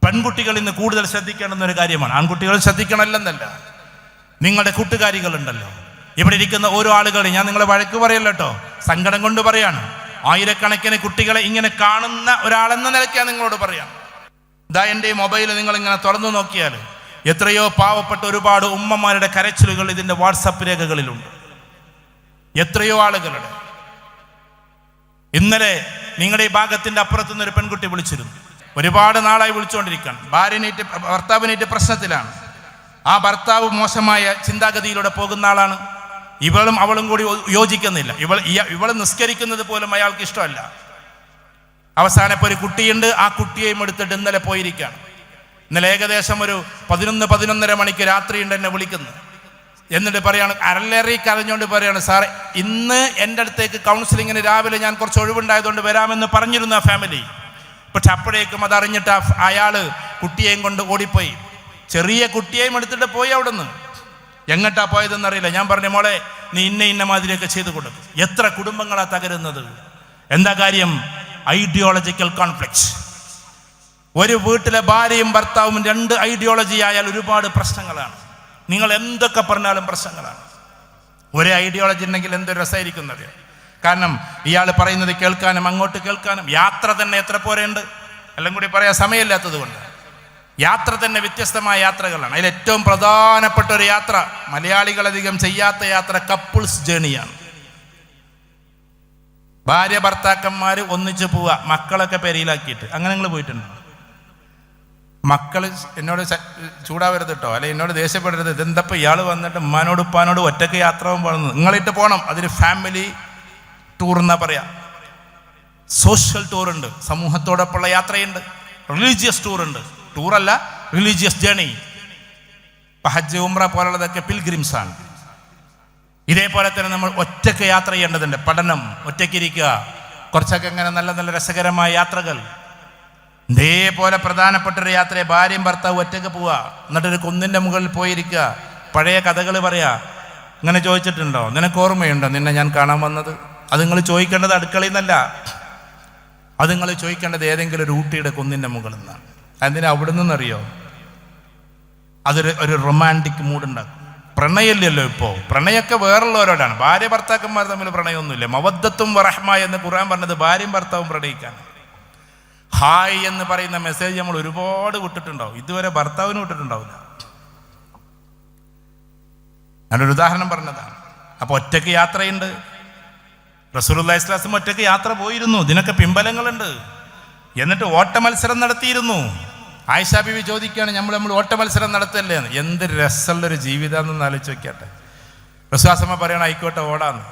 പെൺകുട്ടികൾ ഇന്ന് കൂടുതൽ ശ്രദ്ധിക്കേണ്ടുന്ന ഒരു കാര്യമാണ്. ആൺകുട്ടികൾ ശ്രദ്ധിക്കണമല്ലെന്നല്ല, നിങ്ങളുടെ കൂട്ടുകാരികളുണ്ടല്ലോ, ഇവിടെ ഇരിക്കുന്ന ഓരോ ആളുകളെയും ഞാൻ നിങ്ങളെ വഴക്ക് പറയല്ലോ കേട്ടോ, സങ്കടം കൊണ്ട് പറയാണ്. ആയിരക്കണക്കിന് കുട്ടികളെ ഇങ്ങനെ കാണുന്ന ഒരാളെന്ന നിലയ്ക്കാണ് നിങ്ങളോട് പറയാം. ഇതാ എൻ്റെ മൊബൈൽ നിങ്ങളിങ്ങനെ തുറന്നു നോക്കിയാൽ എത്രയോ പാവപ്പെട്ട ഒരുപാട് ഉമ്മമാരുടെ കരച്ചിലുകൾ ഇതിൻ്റെ വാട്സപ്പ് രേഖകളിലുണ്ട്. എത്രയോ ആളുകളുടെ. ഇന്നലെ നിങ്ങളുടെ ഈ ഭാഗത്തിൻ്റെ അപ്പുറത്തുനിന്ന് ഒരു പെൺകുട്ടി വിളിച്ചിരുന്നു. ഒരുപാട് നാളായി വിളിച്ചുകൊണ്ടിരിക്കുകയാണ്. ഭർത്താവിനേറ്റ് പ്രശ്നത്തിലാണ്. ആ ഭർത്താവ് മോശമായ ചിന്താഗതിയിലൂടെ പോകുന്ന ആളാണ്. ഇവളും അവളും കൂടി യോജിക്കുന്നില്ല. ഇവൾ നിസ്കരിക്കുന്നത് പോലും അയാൾക്ക് ഇഷ്ടമല്ല. അവസാനം ഇപ്പോൾ ഒരു കുട്ടിയുണ്ട്. ആ കുട്ടിയെയും എടുത്തിട്ട് ഇന്നലെ പോയിരിക്കുകയാണ്. ഇന്നലെ ഏകദേശം ഒരു 11-11:30 മണിക്ക് രാത്രിയുണ്ട് എന്നെ വിളിക്കുന്നത്. എന്നിട്ട് പറയാണ്, അരലേറി കരഞ്ഞുകൊണ്ട് പറയാണ്, സാറേ ഇന്ന് എൻ്റെ അടുത്തേക്ക് കൗൺസിലിങ്ങിന് രാവിലെ ഞാൻ കുറച്ച് ഒഴിവുണ്ടായതുകൊണ്ട് വരാമെന്ന് പറഞ്ഞിരുന്നു ആ ഫാമിലി. പക്ഷെ അപ്പോഴേക്കും അതറിഞ്ഞിട്ട് അയാൾ കുട്ടിയെയും കൊണ്ട് ഓടിപ്പോയി. ചെറിയ കുട്ടിയെയും എടുത്തിട്ട് പോയി. അവിടുന്ന് എങ്ങോട്ടാ പോയതെന്നറിയില്ല. ഞാൻ പറഞ്ഞു, മോളെ നീ ഇന്ന മാതിരിയൊക്കെ ചെയ്തു കൊടുക്കും. എത്ര കുടുംബങ്ങളാ തകരുന്നത്. എന്താ കാര്യം? Ideological conflict. ഒരു വീട്ടിലെ ഭാര്യയും ഭർത്താവും 2 ഐഡിയോളജി ആയാൽ ഒരുപാട് പ്രശ്നങ്ങളാണ്. നിങ്ങൾ എന്തൊക്കെ പറഞ്ഞാലും പ്രശ്നങ്ങളാണ്. ഒരേ ഐഡിയോളജി ഉണ്ടെങ്കിൽ എന്തൊരു രസമായിരിക്കും എന്നറിയാം. കാരണം ഇയാൾ പറയുന്നത് കേൾക്കാനും അങ്ങോട്ട് കേൾക്കാനും. യാത്ര തന്നെ എത്ര പോരെയുണ്ട്. എല്ലാം കൂടി പറയാൻ സമയമില്ലാത്തത് കൊണ്ട് യാത്ര തന്നെ വ്യത്യസ്തമായ യാത്രകളാണ്. അതിൽ ഏറ്റവും പ്രധാനപ്പെട്ട ഒരു യാത്ര, മലയാളികളധികം ചെയ്യാത്ത യാത്ര, കപ്പിൾസ് ജേണിയാണ്. ഭാര്യ ഭർത്താക്കന്മാർ ഒന്നിച്ച് പോവുക, മക്കളൊക്കെ പെരിയിലാക്കിയിട്ട്. അങ്ങനെ നിങ്ങൾ പോയിട്ടുണ്ടോ? മക്കൾ എന്നോട് ചൂടാവരുത് കേട്ടോ, അല്ലെ എന്നോട് ദേഷ്യപ്പെടരുത്. ഇതെന്തപ്പോൾ ഇയാൾ വന്നിട്ട് ഉമ്മാനോട് ഉപ്പാനോട് ഒറ്റയ്ക്ക് യാത്ര പോകുന്നത്? നിങ്ങളിട്ട് പോകണം. അതിന് ഫാമിലി ടൂർ എന്നാ പറയാ. സോഷ്യൽ ടൂറുണ്ട്, സമൂഹത്തോടൊപ്പമുള്ള യാത്രയുണ്ട്, റിലീജിയസ് ടൂറുണ്ട്. ടൂറല്ല, റിലീജിയസ് ജേണി. ഹജ്ജ് ഉംറ പോലുള്ളതൊക്കെ പിൽഗ്രിംസ് ആണ്. ഇതേപോലെ തന്നെ നമ്മൾ ഒറ്റയ്ക്ക് യാത്ര ചെയ്യേണ്ടതുണ്ട്. പഠനം, ഒറ്റയ്ക്കിരിക്കുക, കുറച്ചൊക്കെ ഇങ്ങനെ നല്ല നല്ല രസകരമായ യാത്രകൾ. ഇതേപോലെ പ്രധാനപ്പെട്ടൊരു യാത്രയെ ഭാര്യയും ഭർത്താവും ഒറ്റയ്ക്ക് പോവുക. എന്നിട്ടൊരു കുന്നിൻ്റെ മുകളിൽ പോയിരിക്കുക, പഴയ കഥകൾ പറയാ. ഇങ്ങനെ ചോദിച്ചിട്ടുണ്ടോ, നിനക്ക് ഓർമ്മയുണ്ടോ നിന്നെ ഞാൻ കാണാൻ വന്നത്? അത് നിങ്ങൾ ചോദിക്കേണ്ടത് അടുക്കളയിൽ നിന്നല്ല, അത് നിങ്ങൾ ചോദിക്കേണ്ടത് ഏതെങ്കിലും ഒരു ഊട്ടിയുടെ കുന്നിൻ്റെ മുകളിൽ നിന്നാണ്. അതിന് അവിടെ നിന്നറിയോ, ഒരു റൊമാൻറ്റിക് മൂഡുണ്ടാക്കും. പ്രണയമില്ലല്ലോ ഇപ്പോൾ. പ്രണയമൊക്കെ വേറുള്ളവരോടാണ്. ഭാര്യ ഭർത്താക്കന്മാർ തമ്മിൽ പ്രണയമൊന്നുമില്ല. മവദ്ദത്തും വറഹ്മ എന്ന് ഖുർആൻ പറഞ്ഞത് ഭാര്യയും ഭർത്താവും പ്രണയിക്കാൻ. ഹായ് എന്ന് പറയുന്ന മെസ്സേജ് നമ്മൾ ഒരുപാട് വിട്ടിട്ടുണ്ടാവും. ഇതുവരെ ഭർത്താവിന് വിട്ടിട്ടുണ്ടാവില്ല. ഞാനൊരു ഉദാഹരണം പറഞ്ഞതാണ്. അപ്പോൾ ഒറ്റയ്ക്ക് യാത്രയുണ്ട്. റസൂലുള്ളാഹി സ്വല്ലല്ലാഹു അലൈഹി വസല്ലം ഒറ്റയ്ക്ക് യാത്ര പോയിരുന്നു. ഇതിനൊക്കെ പിമ്പലങ്ങളുണ്ട്. എന്നിട്ട് ഓട്ട മത്സരം നടത്തിയിരുന്നു. ആയിഷ ബീവി ചോദിക്കുകയാണ്, നമ്മൾ ഓട്ട മത്സരം നടത്തല്ലേ എന്ന്. എന്ത് രസമുള്ളൊരു ജീവിതമാണെന്ന് ആലോചിച്ച് വയ്ക്കട്ടെ. റസൂലുള്ളാഹി പറയണം ആയിക്കോട്ടെ ഓടാന്ന്.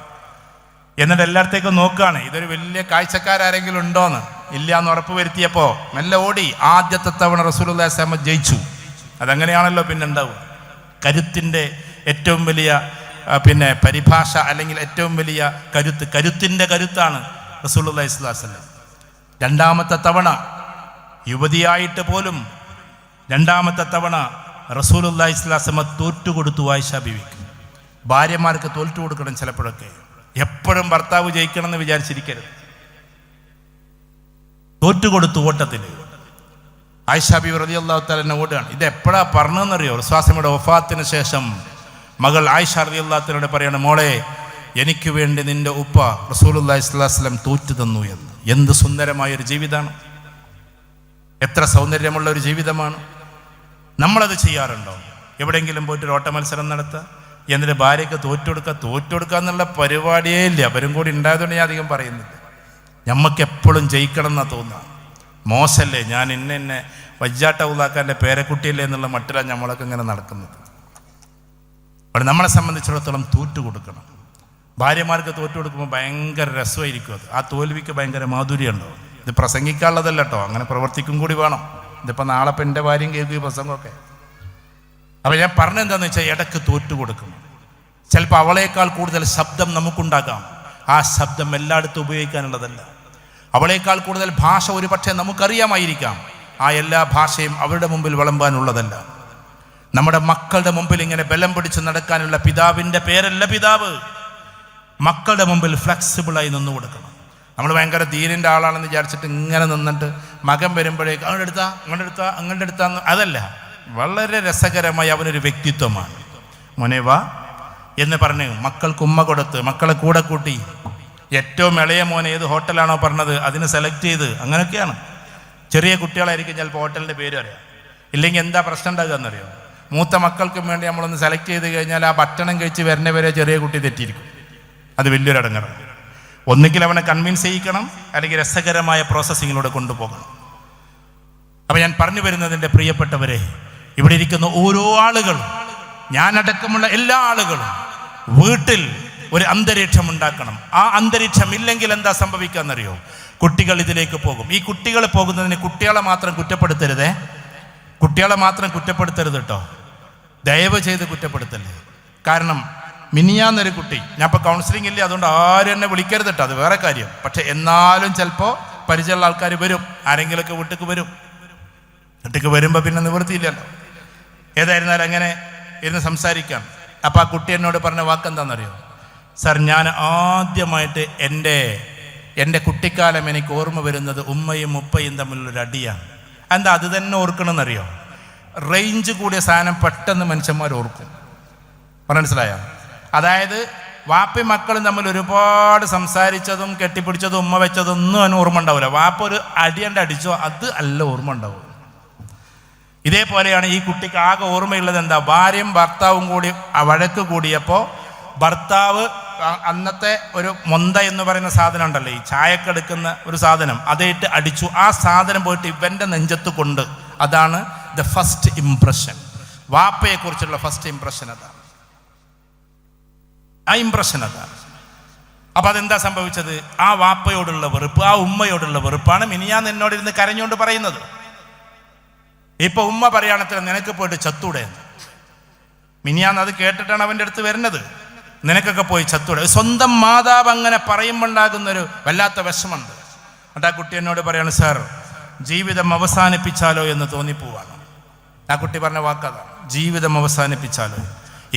എന്നിട്ട് എല്ലായിടത്തേക്കും നോക്കുകയാണ്, ഇതൊരു വലിയ കാഴ്ചക്കാരെങ്കിലും ഉണ്ടോന്ന്. ഇല്ല എന്ന് ഉറപ്പ് വരുത്തിയപ്പോൾ മെല്ലെ ഓടി. ആദ്യത്തെ തവണ റസൂലുള്ളാഹി സ്വല്ലല്ലാഹു അലൈഹി വസല്ലം ജയിച്ചു. അതങ്ങനെയാണല്ലോ പിന്നെ ഉണ്ടാവുക. കരുത്തിൻ്റെ ഏറ്റവും വലിയ പരിഭാഷ, അല്ലെങ്കിൽ ഏറ്റവും വലിയ കരുത്തിൻ്റെ കരുത്താണ് റസൂലുള്ളാഹി സ്വല്ലല്ലാഹു അലൈഹി വസല്ലം. രണ്ടാമത്തെ തവണ യുവതിയായിട്ട് പോലും രണ്ടാമത്തെ തവണ റസൂലുള്ളാഹി സ്വല്ലല്ലാഹു അലൈഹി വസല്ലം തോറ്റുകൊടുത്തു ആയിഷ ബീവിക്ക്. ഭാര്യമാർക്ക് തോറ്റു കൊടുക്കണം ചിലപ്പോഴൊക്കെ. എപ്പോഴും ഭർത്താവ് ജയിക്കണം എന്ന് വിചാരിച്ചിരിക്കരുത്. തോറ്റുകൊടുത്തു ഓട്ടത്തിൽ. ആയിഷ ബീവി റളിയല്ലാഹു തആല അൻഹ ഓടുകയാണ്. ഇത് എപ്പോഴാ പറഞ്ഞതെന്നറിയോ? റസൂലുള്ളാഹിയുടെ വഫാത്തിന് ശേഷം മകൾ ആയിഷ റളിയല്ലാഹു തആലയോട് പറയാണ്, മോളെ എനിക്ക് വേണ്ടി നിന്റെ ഉപ്പ റസൂലുള്ളാഹി സ്വല്ലല്ലാഹു അലൈഹി വസല്ലം തോറ്റു തന്നു എന്ന്. എന്ത് സുന്ദരമായൊരു ജീവിതമാണ്, എത്ര സൗന്ദര്യമുള്ള ഒരു ജീവിതമാണ്. നമ്മളത് ചെയ്യാറുണ്ടോ? എവിടെയെങ്കിലും പോയിട്ടൊരു ഓട്ട മത്സരം നടത്തുക, എന്നിട്ട് ഭാര്യയ്ക്ക് തോറ്റുകൊടുക്കുക എന്നുള്ള പരിപാടിയേ ഇല്ല. അവരും കൂടി ഉണ്ടായതുകൊണ്ട് ഞാൻ അധികം പറയുന്നില്ല. നമുക്ക് എപ്പോഴും ജയിക്കണം എന്നാണ് തോന്നുക. മോശമല്ലേ, ഞാൻ ഇന്നെ വജ്ജാട്ട ഉള്ളാക്കാൻ്റെ പേരക്കുട്ടിയല്ലേ എന്നുള്ള മട്ടിലാണ് നമ്മളൊക്കെ ഇങ്ങനെ നടക്കുന്നത്. അവിടെ നമ്മളെ സംബന്ധിച്ചിടത്തോളം തോറ്റുകൊടുക്കണം. ഭാര്യമാർക്ക് തോറ്റുകൊടുക്കുമ്പോൾ ഭയങ്കര രസമായിരിക്കും. ആ തോൽവിക്ക് ഭയങ്കര മാധുര്യം ഉണ്ടാവും. ഇത് പ്രസംഗിക്കാനുള്ളതല്ല കേട്ടോ, അങ്ങനെ പ്രവർത്തിക്കും കൂടി വേണം. ഇതിപ്പോൾ നാളെ ഇപ്പം എൻ്റെ ഭാര്യയും കേൾക്കും ഈ പ്രസംഗമൊക്കെ. അപ്പോൾ ഞാൻ പറഞ്ഞെന്താണെന്ന് വെച്ചാൽ, ഇടയ്ക്ക് തോറ്റുകൊടുക്കണം. ചിലപ്പോൾ അവളേക്കാൾ കൂടുതൽ ശബ്ദം നമുക്കുണ്ടാകാം. ആ ശബ്ദം എല്ലായിടത്തും ഉപയോഗിക്കാനുള്ളതല്ല. അവളേക്കാൾ കൂടുതൽ ഭാഷ ഒരു പക്ഷേ നമുക്കറിയാമായിരിക്കാം. ആ എല്ലാ ഭാഷയും അവരുടെ മുമ്പിൽ വിളമ്പാനുള്ളതല്ല. നമ്മുടെ മക്കളുടെ മുമ്പിൽ ഇങ്ങനെ ബലം പിടിച്ച് നടക്കാനുള്ള പിതാവിൻ്റെ പേരല്ല പിതാവ്. മക്കളുടെ മുമ്പിൽ ഫ്ലെക്സിബിളായി നിന്നു കൊടുക്കണം. നമ്മൾ ഭയങ്കര ദീനിൻ്റെ ആളാണെന്ന് വിചാരിച്ചിട്ട് ഇങ്ങനെ നിന്നിട്ട് മകൻ വരുമ്പോഴേക്ക് അങ്ങോട്ട് എടുത്താന്ന് അതല്ല. വളരെ രസകരമായി അവനൊരു വ്യക്തിത്വമാണ്. മോനെ വാ എന്ന് പറഞ്ഞ് മക്കൾക്ക് ഉമ്മ കൊടുത്ത് മക്കളെ കൂടെ കൂട്ടി ഏറ്റവും ഇളയ മോനെ ഏത് ഹോട്ടലാണോ പറഞ്ഞത് അതിന് സെലക്ട് ചെയ്ത് അങ്ങനെയൊക്കെയാണ്. ചെറിയ കുട്ടികളായിരിക്കും ചിലപ്പോൾ ഹോട്ടലിൻ്റെ പേര് അറിയാം. ഇല്ലെങ്കിൽ എന്താ പ്രശ്നം ഉണ്ടാകുക എന്നറിയോ? മൂത്ത മക്കൾക്കും വേണ്ടി നമ്മളൊന്ന് സെലക്ട് ചെയ്ത് കഴിഞ്ഞാൽ ആ ഭക്ഷണം കഴിച്ച് വരുന്നവരെ ചെറിയ കുട്ടി തെറ്റിയിരിക്കും. അത് വലിയൊരു അടങ്ങറാണ്. ഒന്നുകിൽ അവനെ കൺവിൻസ് ചെയ്യിക്കണം, അല്ലെങ്കിൽ രസകരമായ പ്രോസസ്സിങ്ങിലൂടെ കൊണ്ടുപോകണം. അപ്പം ഞാൻ പറഞ്ഞു വരുന്നതിൻ്റെ പ്രിയപ്പെട്ടവരെ, ഇവിടെ ഇരിക്കുന്ന ഓരോ ആളുകളും, ഞാനടക്കമുള്ള എല്ലാ ആളുകളും വീട്ടിൽ ഒരു അന്തരീക്ഷം ഉണ്ടാക്കണം. ആ അന്തരീക്ഷം ഇല്ലെങ്കിൽ എന്താ സംഭവിക്കാന്നറിയോ? കുട്ടികൾ ഇതിലേക്ക് പോകും. ഈ കുട്ടികൾ പോകുന്നതിന് കുട്ടികളെ മാത്രം കുറ്റപ്പെടുത്തരുതേ, കുട്ടികളെ മാത്രം കുറ്റപ്പെടുത്തരുത് കേട്ടോ, ദയവ് ചെയ്ത് കുറ്റപ്പെടുത്തല്ലേ. കാരണം മിനിയാന്നൊരു കുട്ടി, ഞാൻ ഇപ്പോൾ കൗൺസിലിംഗ് ഇല്ല അതുകൊണ്ട് ആരും എന്നെ വിളിക്കരുത് കേട്ടോ, അത് വേറെ കാര്യം. പക്ഷെ എന്നാലും ചിലപ്പോൾ പരിചയമുള്ള ആൾക്കാർ വരും, ആരെങ്കിലുമൊക്കെ വീട്ടിലേക്ക് വരുമ്പോൾ പിന്നെ നിവൃത്തിയില്ലല്ലോ. ഏതായിരുന്നാലും അങ്ങനെ ഇരുന്ന് സംസാരിക്കാം. അപ്പോൾ ആ കുട്ടി എന്നോട് പറഞ്ഞ വാക്കെന്താണെന്നറിയോ? സാർ, ഞാൻ ആദ്യമായിട്ട് എൻ്റെ കുട്ടിക്കാലം എനിക്ക് ഓർമ്മ വരുന്നത് ഉമ്മയും ഉപ്പയും തമ്മിലുള്ളൊരു അടിയാണ്. എന്താ അത് തന്നെ ഓർക്കണമെന്നറിയോ? റേഞ്ച് കൂടിയ സാധനം പെട്ടെന്ന് മനുഷ്യന്മാർ ഓർക്കും. മനസ്സിലായോ? അതായത് വാപ്പയും മക്കളും തമ്മിൽ ഒരുപാട് സംസാരിച്ചതും കെട്ടിപ്പിടിച്ചതും ഉമ്മ വെച്ചതൊന്നും അവന് ഓർമ്മ ഉണ്ടാവില്ല. വാപ്പ ഒരു അടിയണ്ട് അടിച്ചോ അത് അല്ല ഓർമ്മ ഉണ്ടാവും. ഇതേപോലെയാണ് ഈ കുട്ടിക്ക് ആകെ ഓർമ്മയുള്ളത് എന്താ? ഭാര്യയും ഭർത്താവും കൂടി വഴക്ക് കൂടിയപ്പോൾ ഭർത്താവ് അന്നത്തെ ഒരു മൊന്ത എന്ന് പറയുന്ന സാധനം ഉണ്ടല്ലോ, ഈ ചായക്കെടുക്കുന്ന ഒരു സാധനം, അതേറ്റ് അടിച്ചു. ആ സാധനം പോയിട്ട് ഇവൻ്റെ നെഞ്ചത്ത് കൊണ്ട്. അതാണ് ദ ഫസ്റ്റ് ഇംപ്രഷൻ. വാപ്പയെക്കുറിച്ചുള്ള ഫസ്റ്റ് ഇംപ്രഷൻ അതാണ്. ആ ഇംപ്രഷൻ അതാണ്. അപ്പം അതെന്താ സംഭവിച്ചത്? ആ വാപ്പയോടുള്ള വെറുപ്പ്, ആ ഉമ്മയോടുള്ള വെറുപ്പാണ് മിനിയാന്ന് എന്നോടിരുന്ന് കരഞ്ഞുകൊണ്ട് പറയുന്നത്. ഇപ്പൊ ഉമ്മ പറയുകയാണെങ്കിൽ നിനക്ക് പോയിട്ട് ചത്തൂടെ. മിനിയാന്ന് അത് കേട്ടിട്ടാണ് അവൻ്റെ അടുത്ത് വരുന്നത്. നിനക്കൊക്കെ പോയി ചത്തൂടെ. സ്വന്തം മാതാവ് അങ്ങനെ പറയുമ്പോണ്ടാകുന്നൊരു വല്ലാത്ത വിഷമുണ്ട്. എന്നിട്ട് ആ കുട്ടി എന്നോട് പറയാണ്, സാർ ജീവിതം അവസാനിപ്പിച്ചാലോ എന്ന് തോന്നിപ്പോവാണ്. ആ കുട്ടി പറഞ്ഞ വാക്കതാണ്, ജീവിതം അവസാനിപ്പിച്ചാലോ.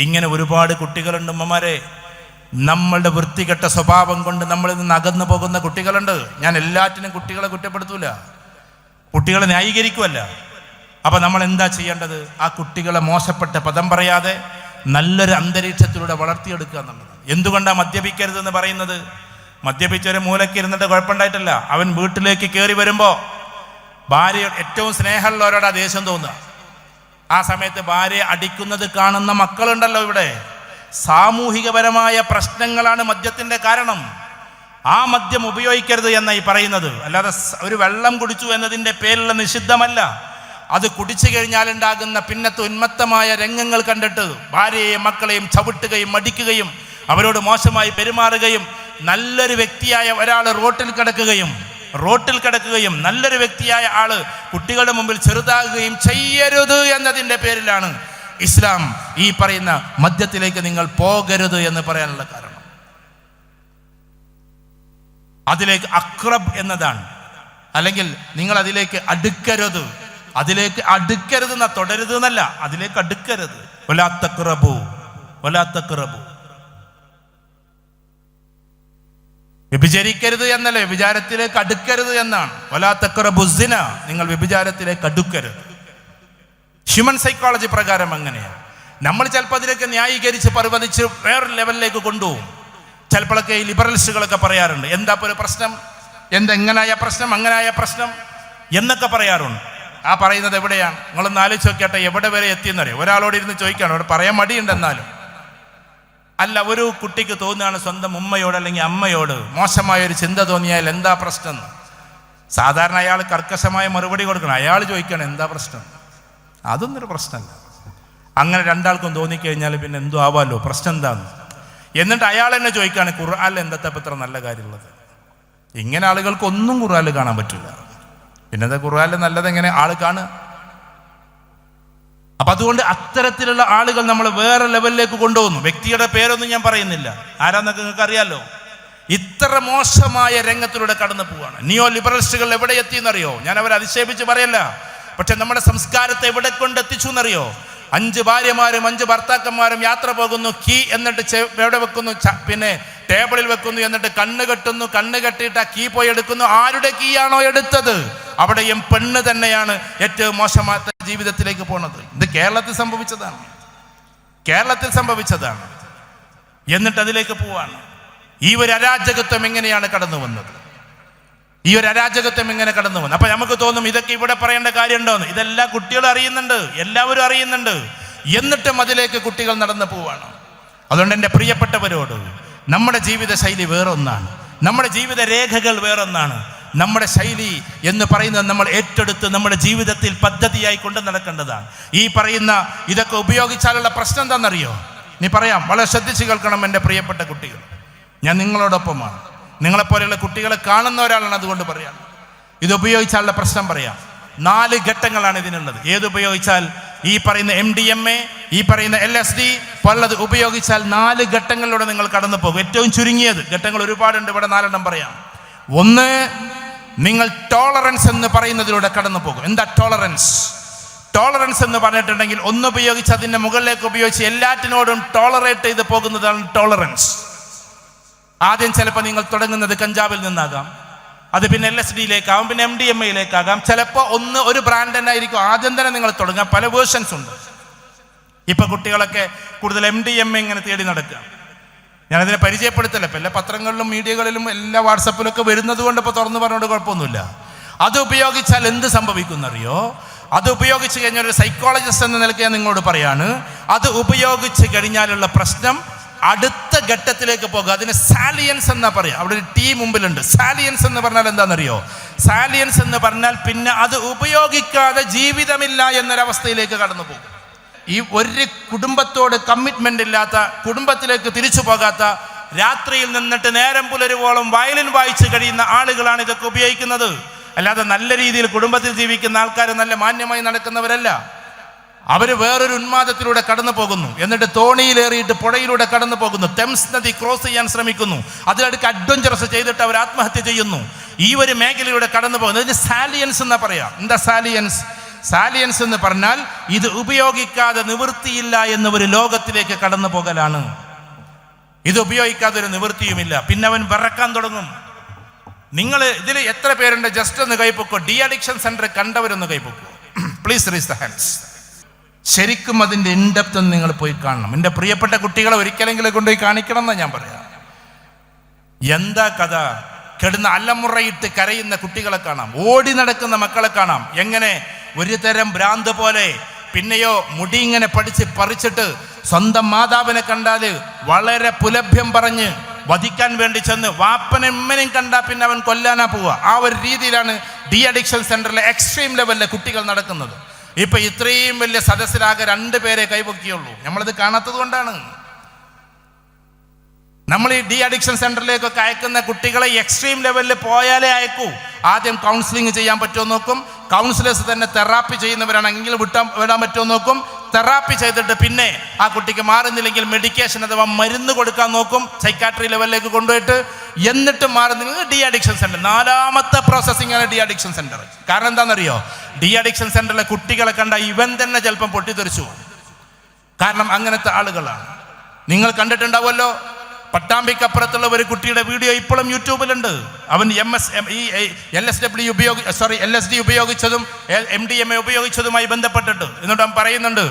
ഇങ്ങനെ ഒരുപാട് കുട്ടികളുണ്ട് ഉമ്മമാരെ. നമ്മളുടെ വൃത്തികെട്ട സ്വഭാവം കൊണ്ട് നമ്മളിൽ നിന്ന് അകന്നു പോകുന്ന കുട്ടികളുണ്ട്. ഞാൻ എല്ലാറ്റിനും കുട്ടികളെ കുറ്റപ്പെടുത്തൂല, കുട്ടികളെ ന്യായീകരിക്കുമല്ല. അപ്പം നമ്മൾ എന്താ ചെയ്യേണ്ടത്? ആ കുട്ടികളെ മോശപ്പെട്ട പദം പറയാതെ നല്ലൊരു അന്തരീക്ഷത്തിലൂടെ വളർത്തിയെടുക്കുക എന്നുള്ളത്. എന്തുകൊണ്ടാണ് മദ്യപിക്കരുതെന്ന് പറയുന്നത്? മദ്യപിച്ചൊരു മൂലയ്ക്ക് ഇരുന്നിട്ട് കുഴപ്പമുണ്ടായിട്ടല്ല. അവൻ വീട്ടിലേക്ക് കയറി വരുമ്പോൾ ഭാര്യ ഏറ്റവും സ്നേഹമുള്ളവരോടാ ദേഷ്യം തോന്നുക. ആ സമയത്ത് ഭാര്യയെ അടിക്കുന്നത് കാണുന്ന മക്കളുണ്ടല്ലോ. ഇവിടെ സാമൂഹികപരമായ പ്രശ്നങ്ങളാണ് മദ്യത്തിൻ്റെ കാരണം. ആ മദ്യം ഉപയോഗിക്കരുത് എന്നായി പറയുന്നത്, അല്ലാതെ ഒരു വെള്ളം കുടിച്ചു എന്നതിൻ്റെ പേരിലുള്ള നിഷിദ്ധമല്ല. അത് കുടിച്ചു കഴിഞ്ഞാലുണ്ടാകുന്ന പിന്നത്തെ ഉന്മത്തമായ രംഗങ്ങൾ കണ്ടിട്ട് ഭാര്യയെയും മക്കളെയും ചവിട്ടുകയും അടിക്കുകയും അവരോട് മോശമായി പെരുമാറുകയും നല്ലൊരു വ്യക്തിയായ ഒരാൾ റോട്ടിൽ കിടക്കുകയും നല്ലൊരു വ്യക്തിയായ ആള് കുട്ടികളുടെ മുമ്പിൽ ചെറുതാകുകയും ചെയ്യരുത് എന്നതിൻ്റെ പേരിലാണ് ഇസ്ലാം ഈ പറയുന്ന മദ്യത്തിലേക്ക് നിങ്ങൾ പോകരുത് എന്ന് പറയാനുള്ള കാരണം. അതിലേക്ക് അക്രബ് എന്നതാണ്. അല്ലെങ്കിൽ നിങ്ങൾ അതിലേക്ക് അടുക്കരുത് എന്ന തുടരുത് എന്നല്ല, അതിലേക്ക് അടുക്കരുത്. വലാ തഖ്റബൂ വ്യഭിചരിക്കരുത് എന്നല്ലേ, വ്യഭിചാരത്തിലേക്ക് അടുക്കരുത് എന്നാണ്. വലാ തഖ്റബു സിന, നിങ്ങൾ വ്യഭിചാരത്തിലേക്ക് അടുക്കരുത്. ഹ്യൂമൻ സൈക്കോളജി പ്രകാരം അങ്ങനെയാണ്. നമ്മൾ ചിലപ്പോൾ അതിലേക്ക് ന്യായീകരിച്ച് പർവ്വതിച്ച് വേറൊരു ലെവലിലേക്ക് കൊണ്ടുപോകും. ചിലപ്പോഴൊക്കെ ഈ ലിബറലിസ്റ്റുകളൊക്കെ പറയാറുണ്ട്, എന്താ ഇപ്പോൾ ഒരു പ്രശ്നം, എങ്ങനായ പ്രശ്നം, അങ്ങനായ പ്രശ്നം എന്നൊക്കെ പറയാറുണ്ട്. ആ പറയുന്നത് എവിടെയാണ്? നിങ്ങളൊന്ന് ആലോചിച്ച് നോക്കിയാട്ടെ, എവിടെ വരെ എത്തിയെന്നറിയോ? ഒരാളോട് ഇരുന്ന് ചോദിക്കുകയാണ്, അവിടെ പറയാൻ മടിയുണ്ടെന്നാലും. അല്ല, ഒരു കുട്ടിക്ക് തോന്നുകയാണ് സ്വന്തം ഉമ്മയോട് അല്ലെങ്കിൽ അമ്മയോട് മോശമായൊരു ചിന്ത തോന്നിയാൽ എന്താ പ്രശ്നം? സാധാരണ അയാൾ കർക്കശമായ മറുപടി കൊടുക്കണം. അയാൾ ചോദിക്കുകയാണ് എന്താ പ്രശ്നം? അതൊന്നൊരു പ്രശ്നമല്ല. അങ്ങനെ രണ്ടാൾക്കും തോന്നിക്കഴിഞ്ഞാൽ പിന്നെ എന്തോ ആവാമല്ലോ, പ്രശ്നം എന്താന്ന്. എന്നിട്ട് അയാൾ എന്നെ ചോദിക്കുകയാണ് ഖുർആനിൽ എന്താ ഇത്ര നല്ല കാര്യമുള്ളത്? ഇങ്ങനെ ആളുകൾക്ക് ഒന്നും ഖുർആനിൽ കാണാൻ പറ്റില്ല. പിന്നെന്താ ഖുർആനിൽ നല്ലതെങ്ങനെ ആൾ കാണുക? അപ്പം അതുകൊണ്ട് അത്തരത്തിലുള്ള ആളുകൾ നമ്മൾ വേറെ ലെവലിലേക്ക് കൊണ്ടുപോകുന്നു. വ്യക്തിയുടെ പേരൊന്നും ഞാൻ പറയുന്നില്ല, ആരാന്നൊക്കെ നിങ്ങൾക്ക് അറിയാലോ. ഇത്ര മോശമായ രംഗത്തിലൂടെ കടന്നു പോവാണ്. നിയോ ലിബറലിസ്റ്റുകൾ എവിടെ എത്തിയെന്നറിയോ? ഞാൻ അവരെ അധിക്ഷേപിച്ച് പറയല്ല, പക്ഷെ നമ്മുടെ സംസ്കാരത്തെ എവിടെ കൊണ്ടെത്തിച്ചു എന്നറിയോ? 5 ഭാര്യമാരും 5 ഭർത്താക്കന്മാരും യാത്ര പോകുന്നു. കീ എന്നിട്ട് എവിടെ വെക്കുന്നു? പിന്നെ ടേബിളിൽ വെക്കുന്നു. എന്നിട്ട് കണ്ണ് കെട്ടുന്നു. കണ്ണ് കെട്ടിയിട്ട് ആ കീ പോയി എടുക്കുന്നു. ആരുടെ കീ ആണോ എടുത്തത് അവിടെയും പെണ്ണ് തന്നെയാണ് ഏറ്റവും മോശമാത്ത ജീവിതത്തിലേക്ക് പോണത്. ഇത് കേരളത്തിൽ സംഭവിച്ചതാണ്. എന്നിട്ട് അതിലേക്ക് പോവാണ്. ഈ ഒരു അരാജകത്വം എങ്ങനെയാണ് കടന്നു വന്നത്? അപ്പൊ നമുക്ക് തോന്നും ഇതൊക്കെ ഇവിടെ പറയേണ്ട കാര്യമുണ്ടോന്ന്. ഇതെല്ലാം കുട്ടികൾ അറിയുന്നുണ്ട്, എല്ലാവരും അറിയുന്നുണ്ട്. എന്നിട്ടും അതിലേക്ക് കുട്ടികൾ നടന്നു പോവാണ്. അതുകൊണ്ട് എൻ്റെ പ്രിയപ്പെട്ടവരോട്, നമ്മുടെ ജീവിത ശൈലി വേറൊന്നാണ്, നമ്മുടെ ജീവിത രേഖകൾ വേറൊന്നാണ്. നമ്മുടെ ശൈലി എന്ന് പറയുന്നത് നമ്മൾ ഏറ്റെടുത്ത് നമ്മുടെ ജീവിതത്തിൽ പദ്ധതിയായി കൊണ്ട് നടക്കേണ്ടതാണ്. ഈ പറയുന്ന ഇതൊക്കെ ഉപയോഗിച്ചാലുള്ള പ്രശ്നം എന്താണെന്നറിയോ? നീ പറയാം, വളരെ ശ്രദ്ധിച്ച് കേൾക്കണം എൻ്റെ പ്രിയപ്പെട്ട കുട്ടികൾ. ഞാൻ നിങ്ങളോടൊപ്പമാണ്. നിങ്ങളെപ്പോലെയുള്ള കുട്ടികളെ കാണുന്ന ഒരാളാണ്, അതുകൊണ്ട് പറയാം. ഇത് ഉപയോഗിച്ചാലുള്ള പ്രശ്നം പറയാം. 4 ഘട്ടങ്ങളാണ് ഇതിനുള്ളത്. ഏതുപയോഗിച്ചാൽ? ഈ പറയുന്ന MDMA, ഈ പറയുന്ന LSD പോലുള്ളത് ഉപയോഗിച്ചാൽ 4 ഘട്ടങ്ങളിലൂടെ നിങ്ങൾ കടന്നു പോകും. ഏറ്റവും ചുരുങ്ങിയത് ഘട്ടങ്ങൾ ഒരുപാടുണ്ട്, ഇവിടെ 4 പറയാം. 1, നിങ്ങൾ ടോളറൻസ് എന്ന് പറയുന്നതിലൂടെ കടന്നു പോകും. എന്താ ടോളറൻസ് എന്ന് പറഞ്ഞിട്ടുണ്ടെങ്കിൽ, ഒന്ന് ഉപയോഗിച്ച് അതിൻ്റെ മുകളിലേക്ക് ഉപയോഗിച്ച് എല്ലാറ്റിനോടും ടോളറേറ്റ് ചെയ്ത് പോകുന്നതാണ് ടോളറൻസ്. ആദ്യം ചിലപ്പോൾ നിങ്ങൾ തുടങ്ങുന്നത് കഞ്ചാവിൽ നിന്നാകാം, അത് പിന്നെ LSDയിലേക്കാവും, പിന്നെ MDMAയിലേക്കാകാം. ചിലപ്പോൾ ഒരു ബ്രാൻഡ് തന്നെ ആയിരിക്കും ആദ്യം തന്നെ നിങ്ങൾ തുടങ്ങുക. പല വേർഷൻസ് ഉണ്ട്. ഇപ്പൊ കുട്ടികളൊക്കെ കൂടുതൽ MDMA ഇങ്ങനെ തേടി നടക്കുക. ഞാനതിനെ പരിചയപ്പെടുത്തല്ല. ഇപ്പം എല്ലാ പത്രങ്ങളിലും മീഡിയകളിലും എല്ലാ വാട്സപ്പിലൊക്കെ വരുന്നത് കൊണ്ട് ഇപ്പോൾ തുറന്നു പറഞ്ഞുകൊണ്ട് കുഴപ്പമൊന്നുമില്ല. അത് ഉപയോഗിച്ചാൽ എന്ത് സംഭവിക്കുന്നറിയോ? അത് ഉപയോഗിച്ച് കഴിഞ്ഞാൽ ഒരു സൈക്കോളജിസ്റ്റ് എന്ന നിലയ്ക്ക് ഞാൻ നിങ്ങളോട് പറയാണ്, അത് ഉപയോഗിച്ച് കഴിഞ്ഞാലുള്ള പ്രശ്നം അടുത്ത ഘട്ടത്തിലേക്ക് പോകുക. അതിന് സാലിയൻസ് എന്നാ പറയാ. അവിടെ ഒരു ടീം മുമ്പിലുണ്ട്. സാലിയൻസ് എന്ന് പറഞ്ഞാൽ എന്താണെന്നറിയോ? സാലിയൻസ് എന്ന് പറഞ്ഞാൽ പിന്നെ അത് ഉപയോഗിക്കാതെ ജീവിതമില്ല എന്നൊരവസ്ഥയിലേക്ക് കടന്നു പോകും. ഈ ഒരു കുടുംബത്തോട് കമ്മിറ്റ്മെന്റ് ഇല്ലാത്ത, കുടുംബത്തിലേക്ക് തിരിച്ചു പോകാത്ത, രാത്രിയിൽ നിന്നിട്ട് നേരം പുലരുവോളം വയലിൻ വായിച്ച് കഴിയുന്ന ആളുകളാണ് ഇതൊക്കെ ഉപയോഗിക്കുന്നത്. അല്ലാതെ നല്ല രീതിയിൽ കുടുംബത്തിൽ ജീവിക്കുന്ന ആൾക്കാർ, നല്ല മാന്യമായി നടക്കുന്നവരല്ല. അവര് വേറൊരു ഉന്മാദത്തിലൂടെ കടന്നു പോകുന്നു. എന്നിട്ട് തോണിയിലേറിയിട്ട് പുഴയിലൂടെ കടന്നു പോകുന്നു. തെംസ് നദി ക്രോസ് ചെയ്യാൻ ശ്രമിക്കുന്നു. അതിലടുക്ക് അഡ്വഞ്ചറസ് ചെയ്തിട്ട് അവർ ആത്മഹത്യ ചെയ്യുന്നു. ഈ ഒരു മേഖലയിലൂടെ കടന്നു പോകുന്നത് ഇതിന് സാലിയൻസ് എന്നാ പറയാ. എന്താ സാലിയൻസ് എന്ന് പറഞ്ഞാൽ ഇത് ഉപയോഗിക്കാതെ നിവൃത്തിയില്ല എന്ന ഒരു ലോകത്തിലേക്ക് കടന്നു പോകലാണ്. ഇത് ഉപയോഗിക്കാതെ ഒരു നിവൃത്തിയുമില്ല. പിന്നെ അവൻ വിറക്കാൻ തുടങ്ങും. നിങ്ങൾ ഇതിൽ എത്ര പേരുണ്ട്? ജസ്റ്റ് ഒന്ന് കൈപ്പൊക്കോ. ഡി അഡിക്ഷൻ സെന്റർ കണ്ടവരൊന്ന് കൈപ്പൊക്കോ. Please raise the hands. ശരിക്കും അതിൻ്റെ ഇൻഡെപ്ത് നിങ്ങൾ പോയി കാണണം. എൻ്റെ പ്രിയപ്പെട്ട കുട്ടികളെ ഒരിക്കലെങ്കിലും കൊണ്ടുപോയി കാണിക്കണം എന്നാണ് ഞാൻ പറയാം. എന്താ കഥ? കിടന്ന് അലമുറയിട്ട് കരയുന്ന കുട്ടികളെ കാണാം, ഓടി നടക്കുന്ന മക്കളെ കാണാം. എങ്ങനെ ഒരു തരം ഭ്രാന്ത് പോലെ. പിന്നെയോ മുടി ഇങ്ങനെ പറിച്ചിട്ട് സ്വന്തം മാതാവിനെ കണ്ടാൽ വളരെ പുലഭ്യം പറഞ്ഞ് വധിക്കാൻ വേണ്ടി ചെന്ന് വാപ്പനെമ്മനെയും കണ്ടാൽ പിന്നെ അവൻ കൊല്ലാനാ പോവുക. ആ ഒരു രീതിയിലാണ് ഡി അഡിക്ഷൻ സെന്ററിലെ എക്സ്ട്രീം ലെവലിലെ കുട്ടികൾ നടക്കുന്നത്. ഇപ്പൊ ഇത്രയും വലിയ സദസ്സിലാകെ 2 പേരെ കൈപൊക്കിയുള്ളൂ. നമ്മളത് കാണാത്തത് കൊണ്ടാണ്. നമ്മൾ ഈ ഡി അഡിക്ഷൻ സെന്ററിലേക്കൊക്കെ അയക്കുന്ന കുട്ടികളെ എക്സ്ട്രീം ലെവലിൽ പോയാലേ അയക്കൂ. ആദ്യം കൗൺസിലിംഗ് ചെയ്യാൻ പറ്റുമോ നോക്കും. കൗൺസിലേഴ്സ് തന്നെ തെറാപ്പി ചെയ്യുന്നവരാണെങ്കിൽ വിടാൻ പറ്റുമോ നോക്കും. തെറാപ്പി ചെയ്തിട്ട് പിന്നെ ആ കുട്ടിക്ക് മാറുന്നില്ലെങ്കിൽ മെഡിക്കേഷൻ അഥവാ മരുന്ന് കൊടുക്കാൻ നോക്കും, സൈക്കാട്രി ലെവലിലേക്ക് കൊണ്ടുപോയിട്ട്. എന്നിട്ട് മാറുന്നില്ലെങ്കിൽ ഡി അഡിക്ഷൻ സെന്റർ. 4ാമത്തെ പ്രോസസ്സിംഗ് ആണ് ഡി അഡിക്ഷൻ സെന്റർ. കാരണം എന്താണെന്നറിയോ? ഡി അഡിക്ഷൻ സെന്ററിലെ കുട്ടികളെ കണ്ട ഇവൻ തന്നെ ചിലപ്പം പൊട്ടിത്തെറിച്ചു. കാരണം അങ്ങനത്തെ ആളുകളാണ്. നിങ്ങൾ കണ്ടിട്ടുണ്ടാവുമല്ലോ, പട്ടാമ്പിക്കപ്പുറത്തുള്ള ഒരു കുട്ടിയുടെ വീഡിയോ ഇപ്പോഴും യൂട്യൂബിലുണ്ട്. അവൻ LSD ഉപയോഗിച്ചതും MDMA ഉപയോഗിച്ചതുമായി ബന്ധപ്പെട്ടിട്ട് എന്നിട്ട് അവൻ പറയുന്നുണ്ട്.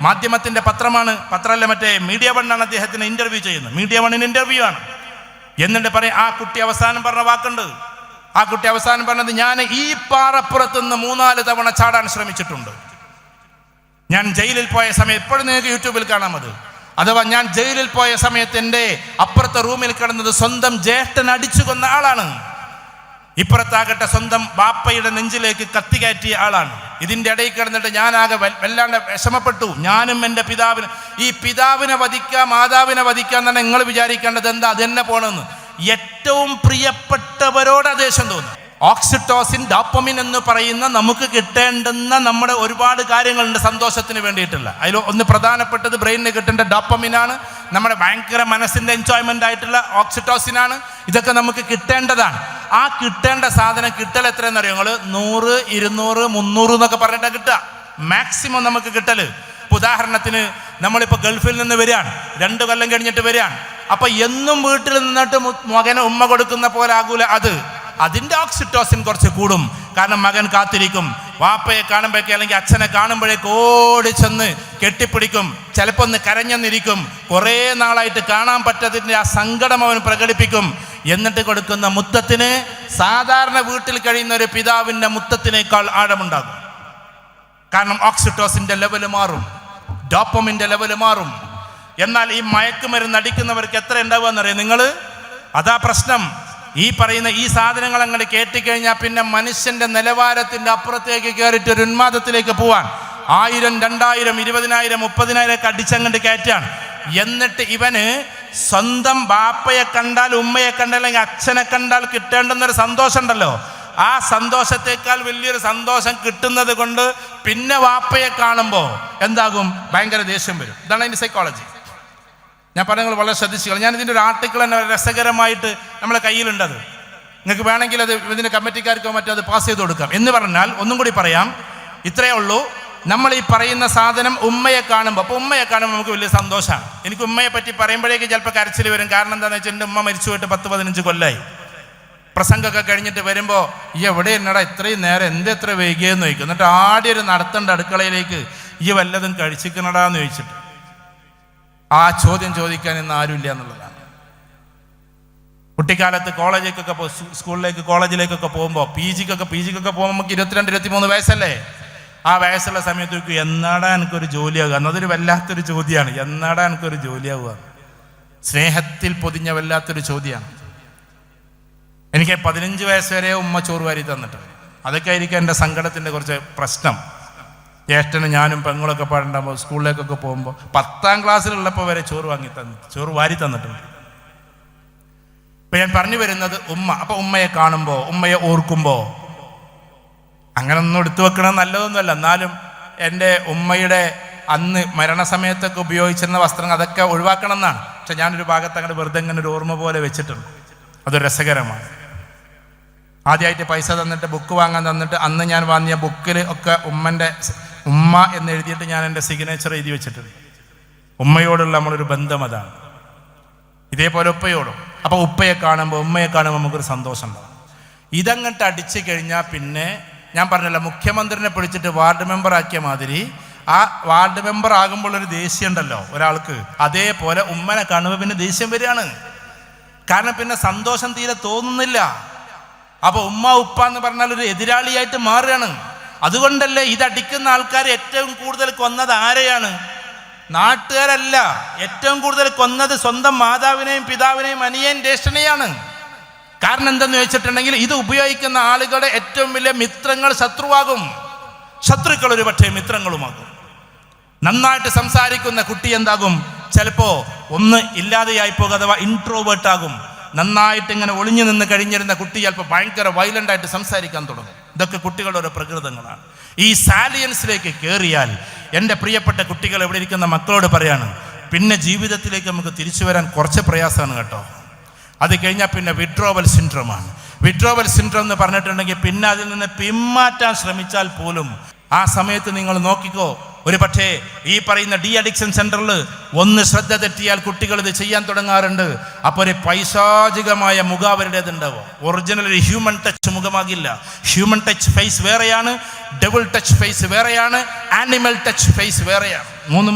മാധ്യമത്തിന്റെ പത്രമല്ല, മീഡിയ വണ്ണാണ് അദ്ദേഹത്തിന് ഇന്റർവ്യൂ ചെയ്യുന്നത്. മീഡിയ വണ്ണിന് ഇന്റർവ്യൂ ആണ്. എന്നിട്ട് പറയും, ആ കുട്ടി അവസാനം പറഞ്ഞ വാക്കുണ്ട്. ആ കുട്ടി അവസാനം പറഞ്ഞത്, ഞാൻ ഈ പാറപ്പുറത്തുനിന്ന് 3-4 തവണ ചാടാൻ ശ്രമിച്ചിട്ടുണ്ട്. ഞാൻ ജയിലിൽ പോയ സമയം, ഇപ്പോഴും നിങ്ങൾക്ക് യൂട്യൂബിൽ കാണാം അത്. അഥവാ ഞാൻ ജയിലിൽ പോയ സമയത്ത് എൻ്റെ അപ്പുറത്തെ റൂമിൽ കിടന്നത് സ്വന്തം ജ്യേഷ്ഠൻ അടിച്ചു കൊന്ന ആളാണ്. ഇപ്പുറത്താകട്ടെ സ്വന്തം ബാപ്പയുടെ നെഞ്ചിലേക്ക് കത്തി കയറ്റിയ ആളാണ്. ഇതിൻ്റെ ഇടയിൽ കിടന്നിട്ട് ഞാനാകെ വല്ലാണ്ട് വിഷമപ്പെട്ടു. ഞാനും എൻ്റെ പിതാവിനെ വധിക്കുക, മാതാവിനെ വധിക്കുക എന്നാണ് നിങ്ങൾ വിചാരിക്കേണ്ടത്. എന്താ അതെന്നെ പോണെന്ന്? ഏറ്റവും പ്രിയപ്പെട്ടവരോട് ദേഷ്യം തോന്നും. ഓക്സിറ്റോസിൻ, ഡോപ്പമിൻ എന്ന് പറയുന്ന നമുക്ക് കിട്ടേണ്ടുന്ന നമ്മുടെ ഒരുപാട് കാര്യങ്ങളുണ്ട് സന്തോഷത്തിന് വേണ്ടിയിട്ടുള്ള. അതിൽ ഒന്ന് പ്രധാനപ്പെട്ടത് ബ്രെയിനിന് കിട്ടേണ്ട ഡോപ്പമിനാണ്. നമ്മുടെ ഭയങ്കര മനസ്സിൻ്റെ എൻജോയ്മെൻ്റ് ആയിട്ടുള്ള ഓക്സിറ്റോസിനാണ്. ഇതൊക്കെ നമുക്ക് കിട്ടേണ്ടതാണ്. ആ കിട്ടേണ്ട സാധനം കിട്ടൽ എത്രയെന്നറിയോ നിങ്ങൾ? 100, 200, 300 എന്നൊക്കെ പറഞ്ഞിട്ടാണ് കിട്ടുക. മാക്സിമം നമുക്ക് കിട്ടല്. ഉദാഹരണത്തിന് നമ്മളിപ്പോൾ ഗൾഫിൽ നിന്ന് വരികയാണ്, 2 കൊല്ലം കഴിഞ്ഞിട്ട് വരികയാണ്. അപ്പൊ എന്നും വീട്ടിൽ നിന്നിട്ട് മകന് ഉമ്മ കൊടുക്കുന്ന പോലെ ആകൂല അതിൻ്റെ ഓക്സിറ്റോസിൻ കുറച്ച് കൂടും. കാരണം മകൻ കാത്തിരിക്കും, വാപ്പയെ കാണുമ്പോഴേക്ക് അല്ലെങ്കിൽ അച്ഛനെ കാണുമ്പോഴേക്ക് ഓടി ചെന്ന് കെട്ടിപ്പിടിക്കും, ചിലപ്പോൾ ഒന്ന് കരഞ്ഞെന്നിരിക്കും, കുറേ നാളായിട്ട് കാണാൻ പറ്റതിൻ്റെ ആ സങ്കടം അവൻ പ്രകടിപ്പിക്കും. എന്നിട്ട് കൊടുക്കുന്ന മുത്തത്തിന് സാധാരണ വീട്ടിൽ കഴിയുന്ന ഒരു പിതാവിൻ്റെ മുത്തത്തിനേക്കാൾ ആഴമുണ്ടാകും. കാരണം ഓക്സിറ്റോസിൻ്റെ ലെവല് മാറും, ഡോപ്പമിൻ്റെ ലെവല് മാറും. എന്നാൽ ഈ മയക്കുമരുന്ന് അടിക്കുന്നവർക്ക് എത്ര ഉണ്ടാവുകയെന്നറിയാം നിങ്ങൾ? അതാ പ്രശ്നം. ഈ പറയുന്ന ഈ സാധനങ്ങൾ അങ്ങോട്ട് കേട്ടിക്കഴിഞ്ഞാൽ പിന്നെ മനുഷ്യന്റെ നിലവാരത്തിന്റെ അപ്പുറത്തേക്ക് കയറിയിട്ട് ഒരു ഉന്മാദത്തിലേക്ക് പോവാൻ 1000, 2000, 20,000, 30,000 ഒക്കെ അടിച്ചങ്ങോട്ട് കയറ്റാണ്. എന്നിട്ട് ഇവന് സ്വന്തം ബാപ്പയെ കണ്ടാൽ, ഉമ്മയെ കണ്ടാൽ, അല്ലെങ്കിൽ അച്ഛനെ കണ്ടാൽ കിട്ടേണ്ടുന്നൊരു സന്തോഷം ഉണ്ടല്ലോ, ആ സന്തോഷത്തേക്കാൾ വലിയൊരു സന്തോഷം കിട്ടുന്നത് കൊണ്ട് പിന്നെ വാപ്പയെ കാണുമ്പോൾ എന്താകും? ഭയങ്കര ദേഷ്യം വരും. ഇതാണ് അതിൻ്റെ സൈക്കോളജി. ഞാൻ പറഞ്ഞത് വളരെ ശ്രദ്ധിച്ചു. ഞാൻ ഇതിൻ്റെ ഒരു ആർട്ടിക്കിൾ തന്നെ രസകരമായിട്ട് നമ്മളെ കയ്യിലുണ്ടത്. നിങ്ങൾക്ക് വേണമെങ്കിൽ അത് ഇതിൻ്റെ കമ്മിറ്റിക്കാർക്കോ മറ്റോ അത് പാസ് ചെയ്ത് കൊടുക്കാം. എന്ന് പറഞ്ഞാൽ ഒന്നും കൂടി പറയാം, ഇത്രയേ ഉള്ളൂ. നമ്മൾ ഈ പറയുന്ന സാധനം ഉമ്മയെ കാണുമ്പോൾ, അപ്പോൾ ഉമ്മയെ കാണുമ്പോൾ നമുക്ക് വലിയ സന്തോഷമാണ്. എനിക്ക് ഉമ്മയെ പറ്റി പറയുമ്പോഴേക്ക് ചിലപ്പോൾ കരച്ചിൽ വരും. കാരണം എന്താണെന്ന് വെച്ചാൽ എൻ്റെ ഉമ്മ മരിച്ചു പോയിട്ട് 10-15 കൊല്ലമായി. പ്രസംഗമൊക്കെ കഴിഞ്ഞിട്ട് വരുമ്പോൾ ഈ എവിടെ എന്നടാ ഇത്രയും നേരം എത്ര വൈകിയെന്ന് ചോദിക്കും. എന്നിട്ട് ആദ്യം നടത്തേണ്ട അടുക്കളയിലേക്ക് ഈ വല്ലതും കഴിച്ചിക്കണടാന്ന് ചോദിച്ചിട്ട് ആ ചോദ്യം ചോദിക്കാൻ ഇന്ന് ആരുമില്ല എന്നുള്ളതാണ്. കുട്ടിക്കാലത്ത് കോളേജിലേക്കൊക്കെ സ്കൂളിലേക്ക് കോളേജിലേക്കൊക്കെ പോകുമ്പോൾ പി ജിക്കൊക്കെ പോകുമ്പോൾ നമുക്ക് 22-23 വയസ്സല്ലേ? ആ വയസ്സുള്ള സമയത്ത് എന്നാടാ എനിക്കൊരു ജോലിയാവുക എന്നതൊരു വല്ലാത്തൊരു ചോദ്യമാണ്. എന്നാടാ എനിക്കൊരു ജോലിയാവുക? സ്നേഹത്തിൽ പൊതിഞ്ഞ വല്ലാത്തൊരു ചോദ്യമാണ്. എനിക്ക് 15 വയസ്സ് വരെ ഉമ്മ ചോറ് വാരി തന്നിട്ടുണ്ട്. അതൊക്കെ ആയിരിക്കും എൻ്റെ സങ്കടത്തിൻ്റെ കുറച്ച് പ്രശ്നം. ജ്യേഷ്ഠനും ഞാനും പെങ്ങളൊക്കെ പാടുണ്ടാകുമ്പോൾ സ്കൂളിലേക്കൊക്കെ പോകുമ്പോൾ 10ാം ക്ലാസ്സിലുള്ളപ്പോൾ വരെ ചോറ് വാരി തന്നിട്ടുണ്ട്. ഇപ്പം ഞാൻ പറഞ്ഞു വരുന്നത് ഉമ്മ. അപ്പം ഉമ്മയെ കാണുമ്പോൾ, ഉമ്മയെ ഓർക്കുമ്പോൾ, അങ്ങനെ ഒന്നും എടുത്തു വെക്കണം നല്ലതൊന്നുമല്ല. എന്നാലും എൻ്റെ ഉമ്മയുടെ അന്ന് മരണസമയത്തൊക്കെ ഉപയോഗിച്ചിരുന്ന വസ്ത്രങ്ങൾ അതൊക്കെ ഒഴിവാക്കണം എന്നാണ്. പക്ഷെ ഞാനൊരു ഭാഗത്ത് അങ്ങനെ വെറുതെ ഇങ്ങനെ ഒരു ഓർമ്മ പോലെ വെച്ചിട്ടുണ്ട്. അതൊരു രസകരമാണ്. ആദ്യമായിട്ട് പൈസ തന്നിട്ട് ബുക്ക് വാങ്ങാൻ തന്നിട്ട് അന്ന് ഞാൻ വാങ്ങിയ ബുക്കിൽ ഒക്കെ ഉമ്മ എന്ന് എഴുതിയിട്ട് ഞാൻ എൻ്റെ സിഗ്നേച്ചർ എഴുതി വെച്ചിട്ടുണ്ട്. ഉമ്മയോടുള്ള നമ്മളൊരു ബന്ധം അതാണ്. ഇതേപോലെ ഉപ്പയോടും. അപ്പോൾ ഉപ്പയെ കാണുമ്പോൾ, ഉമ്മയെ കാണുമ്പോൾ നമുക്കൊരു സന്തോഷം ഉണ്ടാവും. ഇതങ്ങോട്ട് അടിച്ചു കഴിഞ്ഞാൽ പിന്നെ ഞാൻ പറഞ്ഞല്ലോ, മുഖ്യമന്ത്രിനെ പിടിച്ചിട്ട് വാർഡ് മെമ്പർ ആക്കിയ മാതിരി ആ വാർഡ് മെമ്പർ ആകുമ്പോൾ ഒരു ദേഷ്യം ഉണ്ടല്ലോ ഒരാൾക്ക്, അതേപോലെ ഉമ്മനെ കാണുമ്പോൾ പിന്നെ ദേഷ്യം വരികയാണ്. കാരണം പിന്നെ സന്തോഷം തീരെ തോന്നുന്നില്ല. അപ്പോൾ ഉമ്മ ഉപ്പ എന്ന് പറഞ്ഞാൽ ഒരു എതിരാളിയായിട്ട് മാറുകയാണ്. അതുകൊണ്ടല്ലേ ഇതടിക്കുന്ന ആൾക്കാർ ഏറ്റവും കൂടുതൽ കൊന്നത് ആരെയാണ്? നാട്ടുകാരല്ല. ഏറ്റവും കൂടുതൽ കൊന്നത് സ്വന്തം മാതാവിനെയും പിതാവിനെയും അനിയൻ ജ്യേഷ്ഠനെയാണ്. കാരണം എന്തെന്ന് വെച്ചിട്ടുണ്ടെങ്കിൽ ഇത് ഉപയോഗിക്കുന്ന ആളുകളുടെ ഏറ്റവും വലിയ മിത്രങ്ങൾ ശത്രുവാകും, ശത്രുക്കൾ ഒരു പക്ഷേ മിത്രങ്ങളുമാകും. നന്നായിട്ട് സംസാരിക്കുന്ന കുട്ടി എന്താകും? ചിലപ്പോൾ ഒന്ന് ഇല്ലാതെയായി പോകും, അഥവാ ഇൻട്രോവേർട്ട് ആകും. നന്നായിട്ട് ഇങ്ങനെ ഒളിഞ്ഞു നിന്ന് കഴിഞ്ഞിരുന്ന കുട്ടി ചിലപ്പോൾ ഭയങ്കര വയലൻ്റായിട്ട് സംസാരിക്കാൻ തുടങ്ങും. ഇതൊക്കെ കുട്ടികളുടെ ഓരോ പ്രകൃതങ്ങളാണ്. ഈ സാലിയൻസിലേക്ക് കയറിയാൽ എൻ്റെ പ്രിയപ്പെട്ട കുട്ടികൾ, ഇവിടെ ഇരിക്കുന്ന മക്കളോട് പറയാണ്, പിന്നെ ജീവിതത്തിലേക്ക് നമുക്ക് തിരിച്ചു വരാൻ കുറച്ച് പ്രയാസമാണ് കേട്ടോ. അത് കഴിഞ്ഞാൽ പിന്നെ വിഡ്രോവൽ സിൻഡ്രോമാണ്. വിഡ്രോവൽ സിൻഡ്രോം എന്ന് പറഞ്ഞിട്ടുണ്ടെങ്കിൽ പിന്നെ അതിൽ നിന്ന് പിന്മാറ്റാൻ ശ്രമിച്ചാൽ പോലും ആ സമയത്ത് നിങ്ങൾ നോക്കിക്കോ, ഒരു പക്ഷേ ഈ പറയുന്ന ഡി അഡിക്ഷൻ സെന്ററിൽ ഒന്ന് ശ്രദ്ധ തെറ്റിയാൽ കുട്ടികൾ ഇത് ചെയ്യാൻ തുടങ്ങാറുണ്ട്. അപ്പോൾ ഒരു പൈശാചികമായ മുഖം അവരുടേതുണ്ടാവും. ഒറിജിനൽ ഒരു ഹ്യൂമൻ ടച്ച് മുഖമാകില്ല. ഹ്യൂമൻ ടച്ച് ഫേസ് വേറെയാണ്, ഡബിൾ ടച്ച് ഫേസ് വേറെയാണ്, ആനിമൽ ടച്ച് ഫേസ് വേറെയാണ്.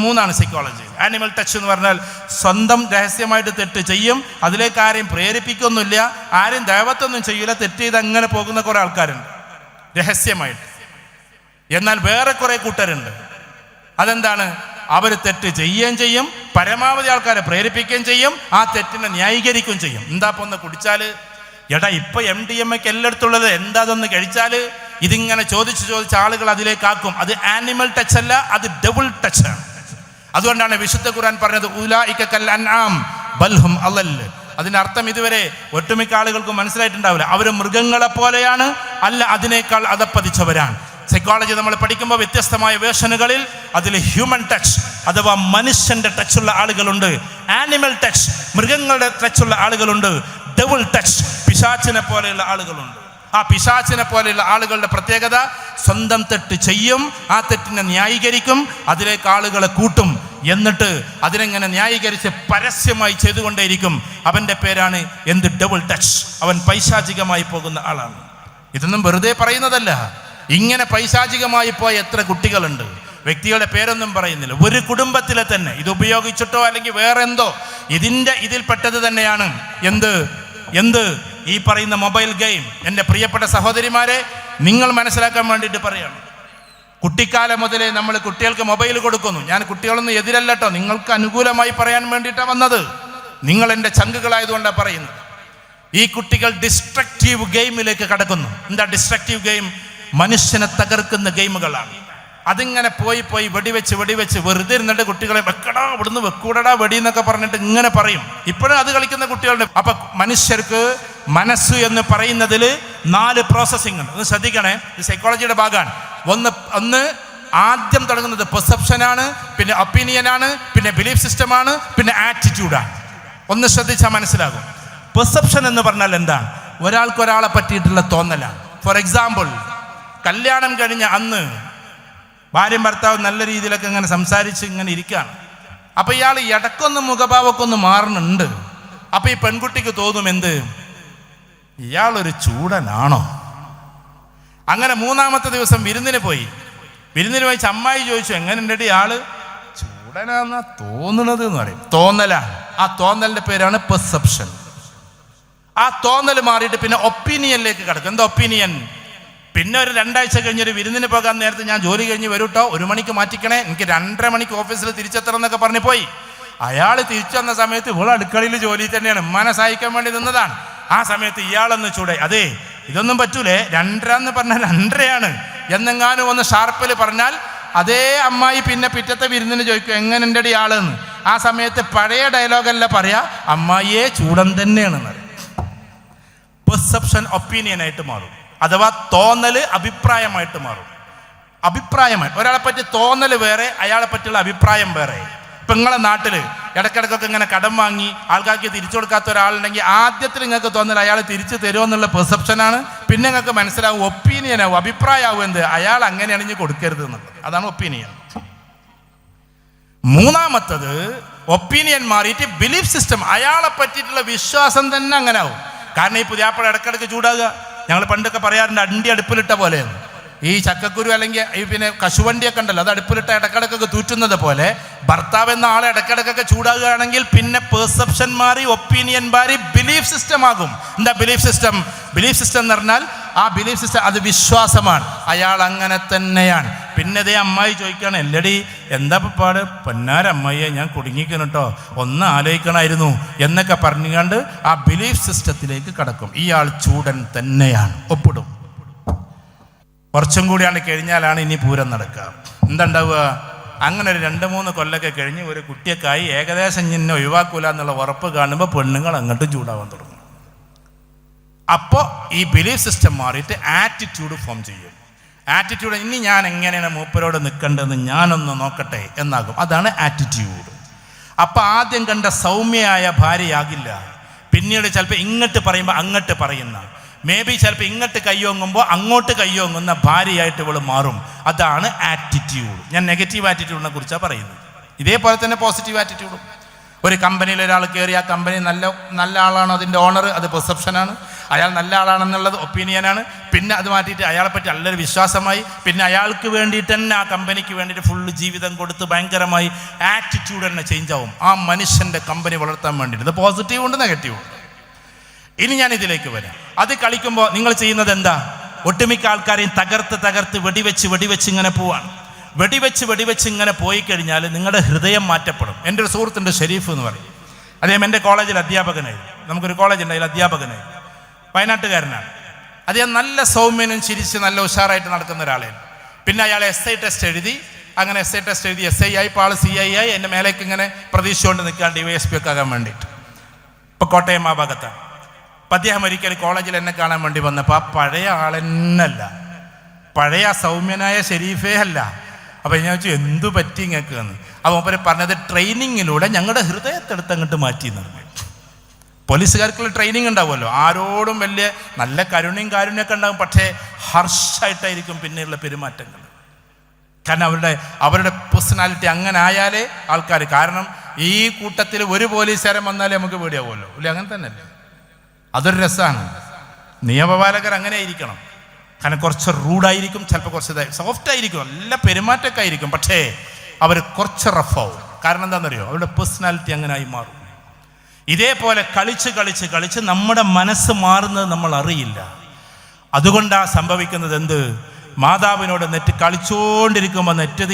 മൂന്നാണ് സൈക്കോളജി. ആനിമൽ ടച്ച് എന്ന് പറഞ്ഞാൽ സ്വന്തം രഹസ്യമായിട്ട് തെറ്റ് ചെയ്യും, അതിലേക്ക് ആരെയും പ്രേരിപ്പിക്കൊന്നുമില്ല, ആരെയും ദൈവത്തൊന്നും ചെയ്യില്ല, തെറ്റ് ചെയ്ത് അങ്ങനെ പോകുന്ന കുറേ ആൾക്കാരുണ്ട് രഹസ്യമായിട്ട്. എന്നാൽ വേറെ കുറേ കൂട്ടരുണ്ട്, അതെന്താണ്? അവർ തെറ്റ് ചെയ്യുകയും ചെയ്യും, പരമാവധി ആൾക്കാരെ പ്രേരിപ്പിക്കുകയും ചെയ്യും, ആ തെറ്റിനെ ന്യായീകരിക്കുകയും ചെയ്യും. എന്താ ഇപ്പൊ ഒന്ന് കുടിച്ചാൽ, എടാ ഇപ്പൊ MDMA എല്ലായിടത്തുള്ളത്, എന്താ അതൊന്ന് കഴിച്ചാൽ, ഇതിങ്ങനെ ചോദിച്ച് ആളുകൾ അതിലേക്കാക്കും. അത് ആനിമൽ ടച്ച് അല്ല, അത് ഡബിൾ ടച്ച് ആണ്. അതുകൊണ്ടാണ് വിശുദ്ധ ഖുർആൻ പറഞ്ഞത് ഉലൈക കൽ അൻആം ബൽ ഹും അളൽ. അതിൻ്റെ അർത്ഥം ഇതുവരെ ഒട്ടുമിക്ക ആളുകൾക്കും മനസ്സിലായിട്ടുണ്ടാവില്ല. അവർ മൃഗങ്ങളെ പോലെയാണ്, അല്ല അതിനേക്കാൾ അതപ്പതിച്ചവരാണ്. സൈക്കോളജി നമ്മൾ പഠിക്കുമ്പോൾ വ്യത്യസ്തമായ വേർഷനുകളിൽ അതിൽ ഹ്യൂമൻ ടച്ച് അഥവാ മനുഷ്യന്റെ ടച്ചുള്ള ആളുകളുണ്ട്, ആനിമൽ ടച്ച് മൃഗങ്ങളുടെ ടച്ചുള്ള ആളുകളുണ്ട്, ഡബിൾ ടച്ച് പിശാചിനെ പോലെയുള്ള ആളുകളുണ്ട്. ആ പിശാചിനെ പോലെയുള്ള ആളുകളുടെ പ്രത്യേകത സ്വന്തം തെറ്റ് ചെയ്യും, ആ തെറ്റിനെ ന്യായീകരിക്കും, അതിലേക്ക് ആളുകളെ കൂട്ടും, എന്നിട്ട് അതിനെങ്ങനെ ന്യായീകരിച്ച് പരസ്യമായി ചെയ്തുകൊണ്ടേയിരിക്കും. അവൻ്റെ പേരാണ് ഡബിൾ ടച്ച്. അവൻ പൈശാചികമായി പോകുന്ന ആളാണ്. ഇതൊന്നും വെറുതെ പറയുന്നതല്ല. ഇങ്ങനെ പൈശാചികമായി പോയ എത്ര കുട്ടികളുണ്ട്. വ്യക്തികളുടെ പേരൊന്നും പറയുന്നില്ല. ഒരു കുടുംബത്തിലെ തന്നെ ഇത് ഉപയോഗിച്ചിട്ടോ അല്ലെങ്കിൽ വേറെ എന്തോ ഇതിൽപ്പെട്ടത് തന്നെയാണ് എന്ത് ഈ പറയുന്ന മൊബൈൽ ഗെയിം. എൻ്റെ പ്രിയപ്പെട്ട സഹോദരിമാരെ, നിങ്ങൾ മനസ്സിലാക്കാൻ വേണ്ടിയിട്ട് പറയാണ്. കുട്ടിക്കാലം മുതലേ നമ്മൾ കുട്ടികൾക്ക് മൊബൈൽ കൊടുക്കുന്നു. ഞാൻ കുട്ടികളൊന്നും എതിരല്ല കേട്ടോ, നിങ്ങൾക്ക് അനുകൂലമായി പറയാൻ വേണ്ടിയിട്ടാണ് വന്നത്. നിങ്ങൾ എൻ്റെ ചങ്കുകളായതുകൊണ്ടാണ് പറയുന്നത്. ഈ കുട്ടികൾ ഡിസ്ട്രക്റ്റീവ് ഗെയിമിലേക്ക് കടക്കുന്നു. എന്താ ഡിസ്ട്രക്റ്റീവ് ഗെയിം? മനുഷ്യനെ തകർക്കുന്ന ഗെയിമുകളാണ്. അതിങ്ങനെ പോയി വെടിവെച്ച് വെറുതെ ഇരുന്നിട്ട് കുട്ടികളെ വെക്കടാ ഇവിടുന്ന് വെക്കൂടടാ വെടി എന്നൊക്കെ പറഞ്ഞിട്ട് ഇങ്ങനെ പറയും. ഇപ്പോഴും അത് കളിക്കുന്ന കുട്ടികളുടെ. അപ്പൊ മനുഷ്യർക്ക് മനസ്സ് എന്ന് പറയുന്നതിൽ 4 പ്രോസസ്സിംഗ് ഉണ്ട്. ഒന്ന് ശ്രദ്ധിക്കണേ, ഇത് സൈക്കോളജിയുടെ ഭാഗമാണ്. ഒന്ന് ആദ്യം തുടങ്ങുന്നത് പെർസെപ്ഷനാണ്, പിന്നെ ഒപ്പീനിയനാണ്, പിന്നെ ബിലീഫ് സിസ്റ്റമാണ്, പിന്നെ ആറ്റിറ്റ്യൂഡാണ്. ഒന്ന് ശ്രദ്ധിച്ചാൽ മനസ്സിലാകും. പെർസെപ്ഷൻ എന്ന് പറഞ്ഞാൽ എന്താണ്? ഒരാളെ പറ്റിയിട്ടുള്ള തോന്നലാണ്. ഫോർ എക്സാമ്പിൾ, കല്യാണം കഴിഞ്ഞ അന്ന് ഭാര്യയും ഭർത്താവ് നല്ല രീതിയിലൊക്കെ ഇങ്ങനെ സംസാരിച്ച് ഇങ്ങനെ ഇരിക്കുകയാണ്. അപ്പോൾ ഇയാൾ ഇടക്കൊന്ന് മുഖഭാവമൊക്കെ ഒന്ന് മാറുന്നുണ്ട്. അപ്പോൾ ഈ പെൺകുട്ടിക്ക് തോന്നും ഇയാളൊരു ചൂടനാണോ? അങ്ങനെ 3-ാമത്തെ ദിവസം വിരുന്നിന് പോയി അമ്മായി ചോദിച്ചു, എങ്ങനെയുണ്ട് ഇയാള്? ചൂടനാന്നാ തോന്നുന്നത് എന്ന് പറയും. തോന്നലാണ്. ആ തോന്നലിന്റെ പേരാണ് പെർസെപ്ഷൻ. ആ തോന്നൽ മാറിയിട്ട് പിന്നെ ഒപ്പീനിയനിലേക്ക് കിടക്കും. എന്താ ഒപ്പീനിയൻ? പിന്നെ ഒരു 2 ആഴ്ച കഴിഞ്ഞൊരു വിരുന്നിന് പോകാൻ നേരത്തെ ഞാൻ ജോലി കഴിഞ്ഞ് വരൂട്ടോ, 1 മണിക്ക് മാറ്റിക്കണേ, എനിക്ക് 2:30 മണിക്ക് ഓഫീസിൽ തിരിച്ചെത്തണം എന്നൊക്കെ പറഞ്ഞു പോയി. അയാൾ തിരിച്ചു വന്ന സമയത്ത് ഇവൾ അടുക്കളയിൽ ജോലി തന്നെയാണ്, ഉമ്മാനെ സഹായിക്കാൻ വേണ്ടി നിന്നതാണ്. ആ സമയത്ത് ഇയാളൊന്ന് ചൂടെ, അതെ ഇതൊന്നും പറ്റൂലേ, 2:30 എന്ന് പറഞ്ഞാൽ 2:30 എന്നെങ്ങാനും ഒന്ന് ഷാർപ്പിൽ പറഞ്ഞാൽ അതേ അമ്മായി പിന്നെ പിറ്റത്തെ വിരുന്നിന് ചോദിക്കും, എങ്ങനെയുണ്ട് ഇയാളെന്ന്. ആ സമയത്ത് പഴയ ഡയലോഗല്ല പറയാ, അമ്മായിയെ ചൂടൻ തന്നെയാണെന്ന് പറയും. പെർസെപ്ഷൻ ഒപ്പീനിയനായിട്ട് മാറും. അഥവാ തോന്നല് അഭിപ്രായമായിട്ട് മാറും. അഭിപ്രായമായി ഒരാളെ പറ്റി തോന്നൽ വേറെ, അയാളെ പറ്റിയുള്ള അഭിപ്രായം വേറെ. ഇപ്പം നിങ്ങളെ നാട്ടിൽ ഇടയ്ക്കിടയ്ക്കൊക്കെ ഇങ്ങനെ കടം വാങ്ങി ആൾക്കാർക്ക് തിരിച്ചു കൊടുക്കാത്ത ഒരാളുണ്ടെങ്കിൽ ആദ്യത്തിൽ നിങ്ങൾക്ക് തോന്നൽ അയാൾ തിരിച്ചു തരുമോ എന്നുള്ള പെർസെപ്ഷനാണ്. പിന്നെ നിങ്ങൾക്ക് മനസ്സിലാവും, ഒപ്പീനിയനാവും, അഭിപ്രായമാവും അയാൾ അങ്ങനെയാണ് ഇനി കൊടുക്കരുത് എന്നുള്ളത്. അതാണ് ഒപ്പീനിയൻ. 3-ാമത്തത് ഒപ്പീനിയൻ മാറിയിട്ട് ബിലീഫ് സിസ്റ്റം. അയാളെ പറ്റിയിട്ടുള്ള വിശ്വാസം തന്നെ അങ്ങനെ ആവും. കാരണം ഈ പുതിയാപ്പഴ ഇടയ്ക്കിടയ്ക്ക് ചൂടാകുക. ഞങ്ങൾ പണ്ടൊക്കെ പറയാറുണ്ട്, അണ്ടി അടുപ്പിലിട്ട പോലെയാണ്. ഈ ചക്കക്കുരു അല്ലെങ്കിൽ ഈ പിന്നെ കശുവണ്ടിയൊക്കെ ഉണ്ടല്ലോ, അത് അടുപ്പിലിട്ട ഇടക്കിടക്കൊക്കെ തൂറ്റുന്നത് പോലെ ഭർത്താവ് എന്ന ആളെ ഇടക്കിടക്കൊക്കെ ചൂടാകുകയാണെങ്കിൽ പിന്നെ പെർസെപ്ഷൻ മാറി, ഒപ്പീനിയൻ മാറി, ബിലീഫ് സിസ്റ്റം ആകും. എന്താ ബിലീഫ് സിസ്റ്റം? ബിലീഫ് സിസ്റ്റം എന്ന് പറഞ്ഞാൽ ആ ബിലീഫ് സിസ്റ്റം അത് വിശ്വാസമാണ്. അയാൾ അങ്ങനെ തന്നെയാണ്. പിന്നെ ഇതേ അമ്മായി ചോദിക്കുകയാണ്, എല്ലടി എന്താ പാട്, പൊന്നാരമ്മായിയെ ഞാൻ കുടുങ്ങിക്കണം കേട്ടോ, ഒന്ന് ആലോചിക്കണമായിരുന്നു എന്നൊക്കെ പറഞ്ഞുകൊണ്ട് ആ ബിലീഫ് സിസ്റ്റത്തിലേക്ക് കടക്കും. ഇയാൾ ചൂടൻ തന്നെയാണ്, ഒപ്പിടും. കുറച്ചും കൂടിയാണ് കഴിഞ്ഞാലാണ് ഇനി പൂരം നടക്കുക. എന്തുണ്ടാവുക? അങ്ങനെ ഒരു 2-3 കൊല്ലമൊക്കെ കഴിഞ്ഞ് ഒരു കുട്ടിയൊക്കെയായി ഏകദേശം ഇന്നെ ഒഴിവാക്കൂല എന്നുള്ള ഉറപ്പ് കാണുമ്പോൾ പെണ്ണുങ്ങൾ അങ്ങോട്ടും ചൂടാവാൻ തുടങ്ങും. അപ്പോൾ ഈ ബിലീഫ് സിസ്റ്റം മാറിയിട്ട് ആറ്റിറ്റ്യൂഡ് ഫോം ചെയ്യും. ആറ്റിറ്റ്യൂഡ്, ഇനി ഞാൻ എങ്ങനെയാണ് മൂപ്പരോട് നിൽക്കേണ്ടതെന്ന് ഞാനൊന്ന് നോക്കട്ടെ എന്നാകും. അതാണ് ആറ്റിറ്റ്യൂഡ്. അപ്പം ആദ്യം കണ്ട സൗമ്യയായ ഭാര്യയാകില്ല. പിന്നീട് ചിലപ്പോൾ ഇങ്ങോട്ട് പറയുമ്പോൾ അങ്ങോട്ട് പറയുന്ന, മേ ബി ചിലപ്പോൾ ഇങ്ങോട്ട് കയ്യോങ്ങുമ്പോൾ അങ്ങോട്ട് കയ്യോങ്ങുന്ന ഭാര്യയായിട്ട് ഇവൾ മാറും. അതാണ് ആറ്റിറ്റ്യൂഡ്. ഞാൻ നെഗറ്റീവ് ആറ്റിറ്റ്യൂഡിനെ കുറിച്ചാണ് പറയുന്നത്. ഇതേപോലെ തന്നെ പോസിറ്റീവ് ആറ്റിറ്റ്യൂഡും. ഒരു കമ്പനിയിൽ ഒരാൾ കയറി, ആ കമ്പനി നല്ല ആളാണ് അതിൻ്റെ ഓണർ, അത് പെർസെപ്ഷനാണ്. അയാൾ നല്ല ആളാണെന്നുള്ളത് ഒപ്പീനിയനാണ്. പിന്നെ അത് മാറ്റിയിട്ട് അയാളെ പറ്റി നല്ലൊരു വിശ്വാസമായി. പിന്നെ അയാൾക്ക് വേണ്ടിയിട്ട് തന്നെ, ആ കമ്പനിക്ക് വേണ്ടിയിട്ട് ഫുള്ള് ജീവിതം കൊടുത്ത് ഭയങ്കരമായി ആറ്റിറ്റ്യൂഡ് തന്നെ ചേഞ്ച് ആവും. ആ മനുഷ്യൻ്റെ കമ്പനി വളർത്താൻ വേണ്ടിയിട്ട്. ഇത് പോസിറ്റീവ് ഉണ്ട്, നെഗറ്റീവ് ഉണ്ട്. ഇനി ഞാൻ ഇതിലേക്ക് വരാം. അത് കളിക്കുമ്പോൾ നിങ്ങൾ ചെയ്യുന്നത് എന്താ? ഒട്ടുമിക്ക ആൾക്കാരെയും തകർത്ത് വെടിവെച്ച് ഇങ്ങനെ പോവാണ്. വെടിവെച്ച് ഇങ്ങനെ പോയി കഴിഞ്ഞാൽ നിങ്ങളുടെ ഹൃദയം മാറ്റപ്പെടും. എൻ്റെ ഒരു സുഹൃത്തുണ്ട്, ഷെരീഫ് എന്ന് പറയും. അദ്ദേഹം എൻ്റെ കോളേജിൽ അധ്യാപകനായിരുന്നു. നമുക്കൊരു കോളേജ് ഉണ്ട്, അതിൽ അധ്യാപകനായിരുന്നു. വയനാട്ടുകാരനാണ്. അദ്ദേഹം നല്ല സൗമ്യനും ചിരിച്ച് നല്ല ഉഷാറായിട്ട് നടക്കുന്ന ഒരാളായിരുന്നു. പിന്നെ അയാൾ SI ടെസ്റ്റ് എഴുതി. അങ്ങനെ SI ടെസ്റ്റ് എഴുതി SI ആയി, ഇപ്പോൾ ആൾ CI ആയി. എൻ്റെ മേലേക്ക് ഇങ്ങനെ പ്രതീക്ഷ കൊണ്ട് നിൽക്കാൻ DYSP ഒക്കെ ആകാൻ വേണ്ടിയിട്ട്. ഇപ്പോൾ കോട്ടയം ആ ഭാഗത്താണ്. അപ്പം അദ്ദേഹം ഒരിക്കൽ കോളേജിൽ എന്നെ കാണാൻ വേണ്ടി വന്നപ്പോൾ ആ പഴയ ആളെന്നല്ല, പഴയ സൗമ്യനായ ഷെരീഫേ അല്ല. അപ്പം ഞാൻ ചോദിച്ചു, എന്തു പറ്റി ഇങ്ങക്ക് എന്ന്. അപ്പോൾ മൂപ്പര് പറഞ്ഞത്, ട്രെയിനിങ്ങിലൂടെ ഞങ്ങളുടെ ഹൃദയത്തെടുത്ത് അങ്ങോട്ട് മാറ്റി എന്ന് പറഞ്ഞു. പോലീസുകാർക്കുള്ള ട്രെയിനിങ് ഉണ്ടാവുമല്ലോ, ആരോടും വലിയ നല്ല കാരുണ്യമൊക്കെ ഉണ്ടാകും, പക്ഷേ ഹർഷായിട്ടായിരിക്കും പിന്നെയുള്ള പെരുമാറ്റങ്ങൾ. കാരണം അവരുടെ പേഴ്സണാലിറ്റി അങ്ങനെ ആയാലേ ആൾക്കാർ, കാരണം ഈ കൂട്ടത്തിൽ ഒരു പോലീസുകാരൻ വന്നാലേ നമുക്ക് പേടിയാവുമല്ലോ, ഇല്ല? അങ്ങനെ തന്നെയല്ലേ? അതൊരു രസമാണ്. നിയമപാലകർ അങ്ങനെ ആയിരിക്കണം. കാരണം കുറച്ച് റൂഡായിരിക്കും, ചിലപ്പോൾ കുറച്ച് സോഫ്റ്റ് ആയിരിക്കും, നല്ല പെരുമാറ്റമൊക്കെ ആയിരിക്കും, പക്ഷേ അവർ കുറച്ച് റഫാവും. കാരണം എന്താണെന്നറിയോ? അവരുടെ പേഴ്സണാലിറ്റി അങ്ങനെ ആയി മാറും. ഇതേപോലെ കളിച്ച് നമ്മുടെ മനസ്സ് മാറുന്നത് നമ്മൾ അറിയില്ല. അതുകൊണ്ടാണ് സംഭവിക്കുന്നത് എന്ത്? മാതാവിനോട് കളിച്ചുകൊണ്ടിരിക്കുമ്പോൾ നെറ്റ്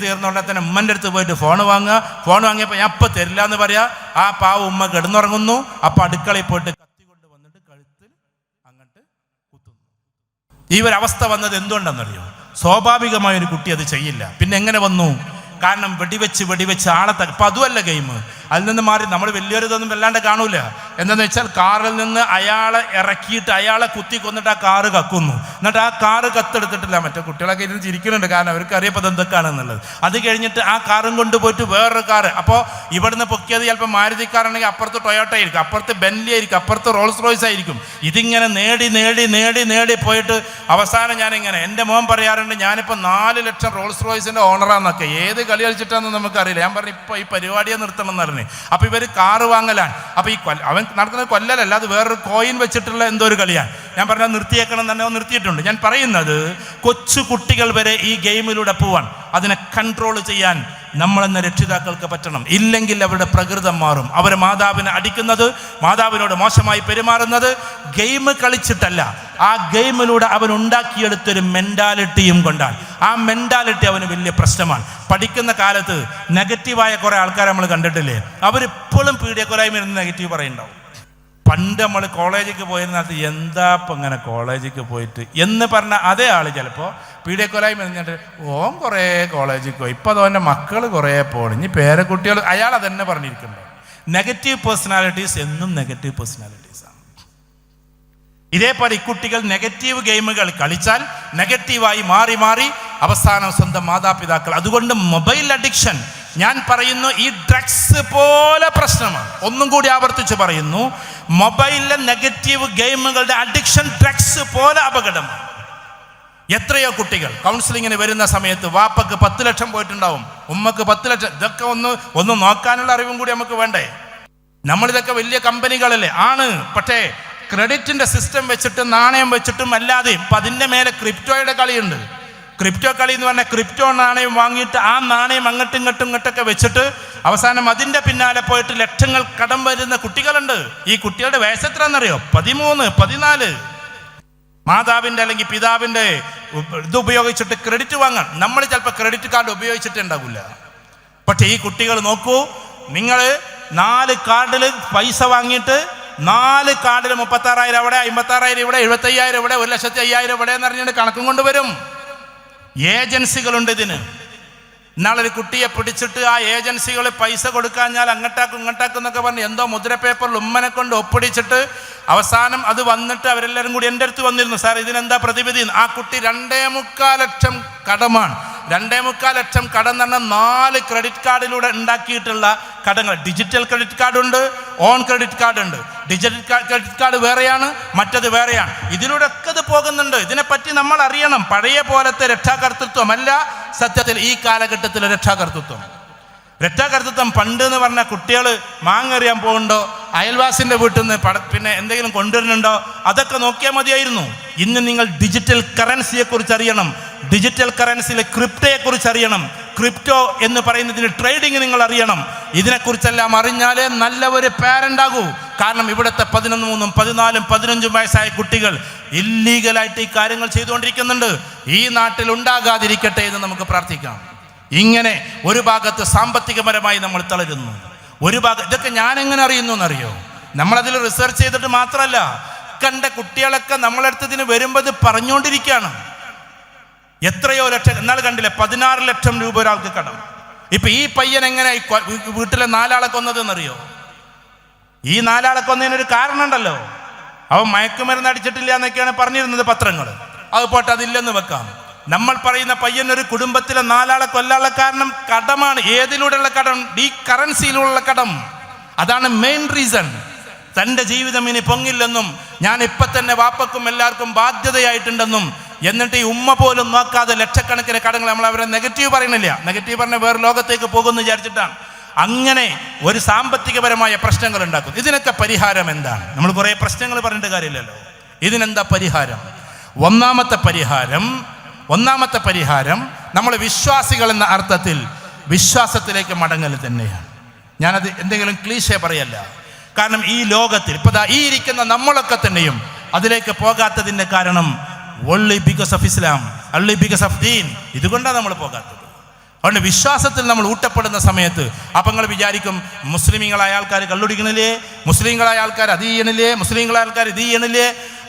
തീർന്നുകൊണ്ടാൽ തന്നെ ഉമ്മൻ്റെ അടുത്ത് പോയിട്ട് ഫോൺ വാങ്ങിയപ്പോൾ ഞാൻ ഇപ്പം തരില്ല എന്ന് പറയാ. ആ പാവ ഉമ്മ കിടന്നുറങ്ങുന്നു. അപ്പം അടുക്കളയിൽ പോയിട്ട് കത്തി കൊണ്ട് വന്നിട്ട് കഴുത്തിൽ അങ്ങോട്ട് കുത്തുന്നു. ഈ ഒരു അവസ്ഥ വന്നത് എന്തുകൊണ്ടാണെന്നറിയോ? സ്വാഭാവികമായൊരു കുട്ടി അത് ചെയ്യില്ല. പിന്നെ എങ്ങനെ വന്നു? കാരണം വെടിവെച്ച് ആളെ അപ്പം അതുമല്ല ഗെയിം. അതിൽ നിന്ന് മാറി നമ്മൾ വലിയൊരിതൊന്നും വല്ലാണ്ട് കാണൂല. എന്താണെന്ന് വെച്ചാൽ കാറിൽ നിന്ന് അയാളെ ഇറക്കിയിട്ട് അയാളെ കുത്തി കൊന്നിട്ട് ആ കാറ് കക്കുന്നു. എന്നിട്ട് ആ കാറ് കത്തെടുത്തിട്ടില്ല. മറ്റേ കുട്ടികളൊക്കെ ഇരുന്ന് ചിരിക്കുന്നുണ്ട്, കാരണം അവർക്ക് അറിയപ്പോൾ എന്തൊക്കെയാണെന്നുള്ളത്. അത് കഴിഞ്ഞിട്ട് ആ കാറും കൊണ്ടുപോയിട്ട് വേറൊരു കാറ്, അപ്പോൾ ഇവിടുന്ന് പൊക്കിയത് ചിലപ്പോൾ മാരുതി കാറാണെങ്കിൽ അപ്പുറത്ത് ടൊയോട്ട ആയിരിക്കും, അപ്പുറത്ത് ബെൻലി ആയിരിക്കും, അപ്പുറത്ത് റോൾസ് റോയ്സ് ആയിരിക്കും. ഇതിങ്ങനെ നേടി പോയിട്ട് അവസാനം ഞാനിങ്ങനെ, എൻ്റെ മോൻ പറയാറുണ്ട്, ഞാനിപ്പോൾ 4 ലക്ഷം റോൾസ് റോയ്സിൻ്റെ ഓണറാന്നൊക്കെ. ഏത് കളി കളിച്ചിട്ടാണെന്ന് നമുക്കറിയില്ല. ഞാൻ പറഞ്ഞു ഇപ്പോൾ ഈ പരിപാടിയെ നിർത്തണം എന്ന് പറഞ്ഞു. അപ്പോൾ ഇവർ കാറ് വാങ്ങലാണ്. അപ്പോൾ ഈ അവൻ നടക്കുന്നത് കൊല്ലലല്ല, അത് വേറൊരു കോയിൻ വെച്ചിട്ടുള്ള എന്തോ ഒരു കളിയാണ്. ഞാൻ പറഞ്ഞാൽ നിർത്തിയേക്കണം തന്നെ നിർത്തിയിട്ടുണ്ട്. ഞാൻ പറയുന്നത് കൊച്ചു കുട്ടികൾ വരെ ഈ ഗെയിമിലൂടെ പോവാൻ, അതിനെ കൺട്രോൾ ചെയ്യാൻ നമ്മളെന്ന രക്ഷിതാക്കൾക്ക് പറ്റണം. ഇല്ലെങ്കിൽ അവരുടെ പ്രകൃതം മാറും. അവർ മാതാവിനെ അടിക്കുന്നത്, മാതാവിനോട് മോശമായി പെരുമാറുന്നത് ഗെയിം കളിച്ചിട്ടല്ല, ആ ഗെയിമിലൂടെ അവൻ ഉണ്ടാക്കിയെടുത്തൊരു മെൻറ്റാലിറ്റിയും കൊണ്ടാണ്. ആ മെൻറ്റാലിറ്റി അവന് വലിയ പ്രശ്നമാണ്. പഠിക്കുന്ന കാലത്ത് നെഗറ്റീവായ കുറേ ആൾക്കാരെ നമ്മൾ കണ്ടിട്ടില്ലേ? അവരിപ്പോഴും പീഡിയക്കൊരായ്മ ഇരുന്ന് നെഗറ്റീവ് പറയുന്നുണ്ടാവും. പണ്ട് നമ്മൾ കോളേജിലേക്ക് പോയിരുന്നത് എന്താ ഇപ്പം ഇങ്ങനെ കോളേജിലേക്ക് പോയിട്ട് എന്ന് പറഞ്ഞ അതേ ആൾ ചിലപ്പോൾ പീഡിയക്കൊലായ്മ എന്നിട്ട് ഓൻ കുറേ കോളേജിൽ പോയി, ഇപ്പം അതോൻ്റെ മക്കൾ കുറേ പോകണം, ഇനി പേരക്കുട്ടികൾ, അയാൾ അതന്നെ പറഞ്ഞിരിക്കുന്നുണ്ടോ? നെഗറ്റീവ് പേഴ്സണാലിറ്റീസ് എന്നും നെഗറ്റീവ് പേഴ്സണാലിറ്റീസാണ്. ഇതേപോലെ ഈ കുട്ടികൾ നെഗറ്റീവ് ഗെയിമുകൾ കളിച്ചാൽ നെഗറ്റീവായി മാറി അവസാനം സ്വന്തം മാതാപിതാക്കൾ. അതുകൊണ്ട് മൊബൈൽ അഡിക്ഷൻ, ഞാൻ പറയുന്നു, ഈ ഡ്രഗ്സ് പോലെ പ്രശ്നമാണ്. ഒന്നും കൂടി ആവർത്തിച്ച് പറയുന്നു, മൊബൈലിലെ നെഗറ്റീവ് ഗെയിമുകളുടെ അഡിക്ഷൻ ഡ്രഗ്സ് പോലെ അപകടമാണ്. എത്രയോ കുട്ടികൾ കൗൺസിലിങ്ങിന് വരുന്ന സമയത്ത് വാപ്പക്ക് 10 ലക്ഷം പോയിട്ടുണ്ടാവും, ഉമ്മക്ക് 10 ലക്ഷം. ഇതൊക്കെ ഒന്ന് നോക്കാനുള്ള അറിവും കൂടി നമുക്ക് വേണ്ടേ? നമ്മളിതൊക്കെ വലിയ കമ്പനികളല്ലേ? ആണ്. പക്ഷേ ക്രെഡിറ്റിന്റെ സിസ്റ്റം വെച്ചിട്ട്, നാണയം വെച്ചിട്ടും അല്ലാതെയും ഇപ്പം അതിൻ്റെ മേലെ ക്രിപ്റ്റോയുടെ കളിയുണ്ട്. ക്രിപ്റ്റോ കളി എന്ന് പറഞ്ഞാൽ ക്രിപ്റ്റോ നാണയം വാങ്ങിയിട്ട് ആ നാണയം ഇങ്ങോട്ടൊക്കെ വെച്ചിട്ട് അവസാനം അതിൻ്റെ പിന്നാലെ പോയിട്ട് ലക്ഷങ്ങൾ കടം വരുന്ന കുട്ടികളുണ്ട്. ഈ കുട്ടികളുടെ വയസ്സ് എത്രയാണെന്നറിയോ? 13, 14. മാതാവിൻ്റെ അല്ലെങ്കിൽ പിതാവിൻ്റെ ഇത് ഉപയോഗിച്ചിട്ട് ക്രെഡിറ്റ് വാങ്ങാൻ. നമ്മൾ ചിലപ്പോൾ ക്രെഡിറ്റ് കാർഡ് ഉപയോഗിച്ചിട്ടുണ്ടാവില്ല. പക്ഷേ ഈ കുട്ടികൾ നോക്കൂ, നിങ്ങൾ 4 കാർഡിൽ പൈസ വാങ്ങിയിട്ട് 4 കാർഡിൽ 36,000 അവിടെ, 56,000 ഇവിടെ, 75,000 ഇവിടെ, 1,05,000 ഇവിടെ എന്ന് പറഞ്ഞിട്ട് കണക്കും കൊണ്ടുവരും. ഏജൻസികളുണ്ട് ഇതിന്. ഇന്നാളൊരു കുട്ടിയെ പിടിച്ചിട്ട് ആ ഏജൻസികൾ പൈസ കൊടുക്കാഞ്ഞാൽ അങ്ങോട്ടാക്കും എന്നൊക്കെ പറഞ്ഞ് എന്തോ മുദ്ര പേപ്പറിൽ ഉമ്മനെ കൊണ്ട് ഒപ്പിടിച്ചിട്ട് അവസാനം അത് വന്നിട്ട് അവരെല്ലാവരും കൂടി എൻ്റെ അടുത്ത് വന്നിരുന്നു, സാർ ഇതിനെന്താ പ്രതിവിധി? ആ കുട്ടി 2.25 ലക്ഷം കടമാണ്. 2.25 ലക്ഷം കടം എന്ന് പറഞ്ഞാൽ 4 ക്രെഡിറ്റ് കാർഡിലൂടെ ഉണ്ടാക്കിയിട്ടുള്ള കടങ്ങൾ. ഡിജിറ്റൽ ക്രെഡിറ്റ് കാർഡ് ഉണ്ട്, ഓൺ ക്രെഡിറ്റ് കാർഡ് ഉണ്ട്. ഡിജിറ്റൽ ക്രെഡിറ്റ് കാർഡ് വേറെയാണ്, മറ്റത് വേറെയാണ്. ഇതിലൂടെ ഒക്കെ ഇത് പോകുന്നുണ്ട്. ഇതിനെപ്പറ്റി നമ്മൾ അറിയണം. പഴയ പോലത്തെ രക്ഷാകർതൃത്വമല്ല സത്യത്തിൽ ഈ കാലഘട്ടത്തിലെ രക്ഷാകർതൃത്വം. പണ്ട് എന്ന് പറഞ്ഞാൽ കുട്ടികൾ മാങ്ങറിയാൻ പോകുന്നുണ്ടോ, അയൽവാസിൻ്റെ വീട്ടിൽ നിന്ന് പിന്നെ എന്തെങ്കിലും കൊണ്ടുവരുന്നുണ്ടോ, അതൊക്കെ നോക്കിയാൽ മതിയായിരുന്നു. ഇന്ന് നിങ്ങൾ ഡിജിറ്റൽ കറൻസിയെക്കുറിച്ച് അറിയണം, ഡിജിറ്റൽ കറൻസിയിലെ ക്രിപ്റ്റോയെക്കുറിച്ച് അറിയണം. ക്രിപ്റ്റോ എന്ന് പറയുന്നതിന് ട്രേഡിങ് നിങ്ങൾ അറിയണം. ഇതിനെക്കുറിച്ചെല്ലാം അറിഞ്ഞാലേ നല്ല ഒരു പാരൻ്റ് ആകൂ. കാരണം ഇവിടുത്തെ 13, 14, 15 വയസ്സായ കുട്ടികൾ ഇല്ലീഗലായിട്ട് ഈ കാര്യങ്ങൾ ചെയ്തുകൊണ്ടിരിക്കുന്നുണ്ട്. ഈ നാട്ടിൽ ഉണ്ടാകാതിരിക്കട്ടെ എന്ന് നമുക്ക് പ്രാർത്ഥിക്കാം. ഇങ്ങനെ ഒരു ഭാഗത്ത് സാമ്പത്തികപരമായി നമ്മൾ തളരുന്നു, ഒരു ഭാഗം ഇതൊക്കെ ഞാൻ എങ്ങനെ അറിയുന്നു എന്നറിയോ? നമ്മളതിൽ റിസർച്ച് ചെയ്തിട്ട് മാത്രമല്ല, കണ്ട കുട്ടികളൊക്കെ നമ്മളടുത്തതിന് വരുമ്പോൾ ഇത് പറഞ്ഞുകൊണ്ടിരിക്കുകയാണ്. എത്രയോ ലക്ഷം. എന്നാൽ കണ്ടില്ലേ 16 ലക്ഷം രൂപ ഒരാൾക്ക് കടം. ഇപ്പൊ ഈ പയ്യൻ എങ്ങനെ വീട്ടിലെ 4 ആളെ കൊന്നതെന്നറിയോ? ഈ 4 ആളെ കൊന്നതിനൊരു കാരണം ഉണ്ടല്ലോ. അവൻ മയക്കുമരുന്ന് അടിച്ചിട്ടില്ല എന്നൊക്കെയാണ് പറഞ്ഞിരുന്നത് പത്രങ്ങൾ. അത് പോട്ടെ, അതില്ലെന്ന് വെക്കാം. നമ്മൾ പറയുന്ന പയ്യനൊരു കുടുംബത്തിലെ 4 ആളെ കൊല്ലാനുള്ള കാരണം കടമാണ്. ഏതിലൂടെയുള്ള കടം? ഈ കറൻസിയിലുള്ള കടം. അതാണ് മെയിൻ റീസൺ. തൻ്റെ ജീവിതം ഇനി പൊങ്ങില്ലെന്നും ഞാൻ ഇപ്പം തന്നെ വാപ്പക്കും എല്ലാവർക്കും ബാധ്യതയായിട്ടുണ്ടെന്നും, എന്നിട്ട് ഈ ഉമ്മ പോലും നോക്കാതെ ലക്ഷക്കണക്കിന് കടങ്ങൾ, നമ്മൾ അവരെ നെഗറ്റീവ് പറയണില്ല, നെഗറ്റീവ് പറഞ്ഞ വേറെ ലോകത്തേക്ക് പോകുമെന്ന് വിചാരിച്ചിട്ടാണ് അങ്ങനെ ഒരു സാമ്പത്തികപരമായ പ്രശ്നങ്ങൾ ഉണ്ടാക്കും. ഇതിനൊക്കെ പരിഹാരം എന്താണ്? നമ്മൾ കുറേ പ്രശ്നങ്ങൾ പറഞ്ഞിട്ട് കാര്യമില്ലല്ലോ. ഇതിനെന്താ പരിഹാരം? ഒന്നാമത്തെ പരിഹാരം നമ്മൾ വിശ്വാസികൾ എന്ന അർത്ഥത്തിൽ വിശ്വാസത്തിലേക്ക് മടങ്ങൽ തന്നെയാണ്. ഞാനത് എന്തെങ്കിലും ക്ലീശേ പറയല്ല. കാരണം ഈ ലോകത്തിൽ ഇപ്പൊ ഈ ഇരിക്കുന്ന നമ്മളൊക്കെ തന്നെയും അതിലേക്ക് പോകാത്തതിൻ്റെ കാരണം only because of Islam, only because of ദീൻ. ഇതുകൊണ്ടാണ് നമ്മൾ പോകാത്തത്. അതുകൊണ്ട് വിശ്വാസത്തിൽ നമ്മൾ ഊട്ടപ്പെടുന്ന സമയത്ത് അപ്പം നിങ്ങൾ വിചാരിക്കും മുസ്ലിമീങ്ങളായ ആൾക്കാർ കള്ളുടിക്കണില്ലേ, മുസ്ലിങ്ങളായ ആൾക്കാർ അത് ചെയ്യണില്ലേ, മുസ്ലിങ്ങളായ ആൾക്കാർ ഇത് ചെയ്യണില്ലേ.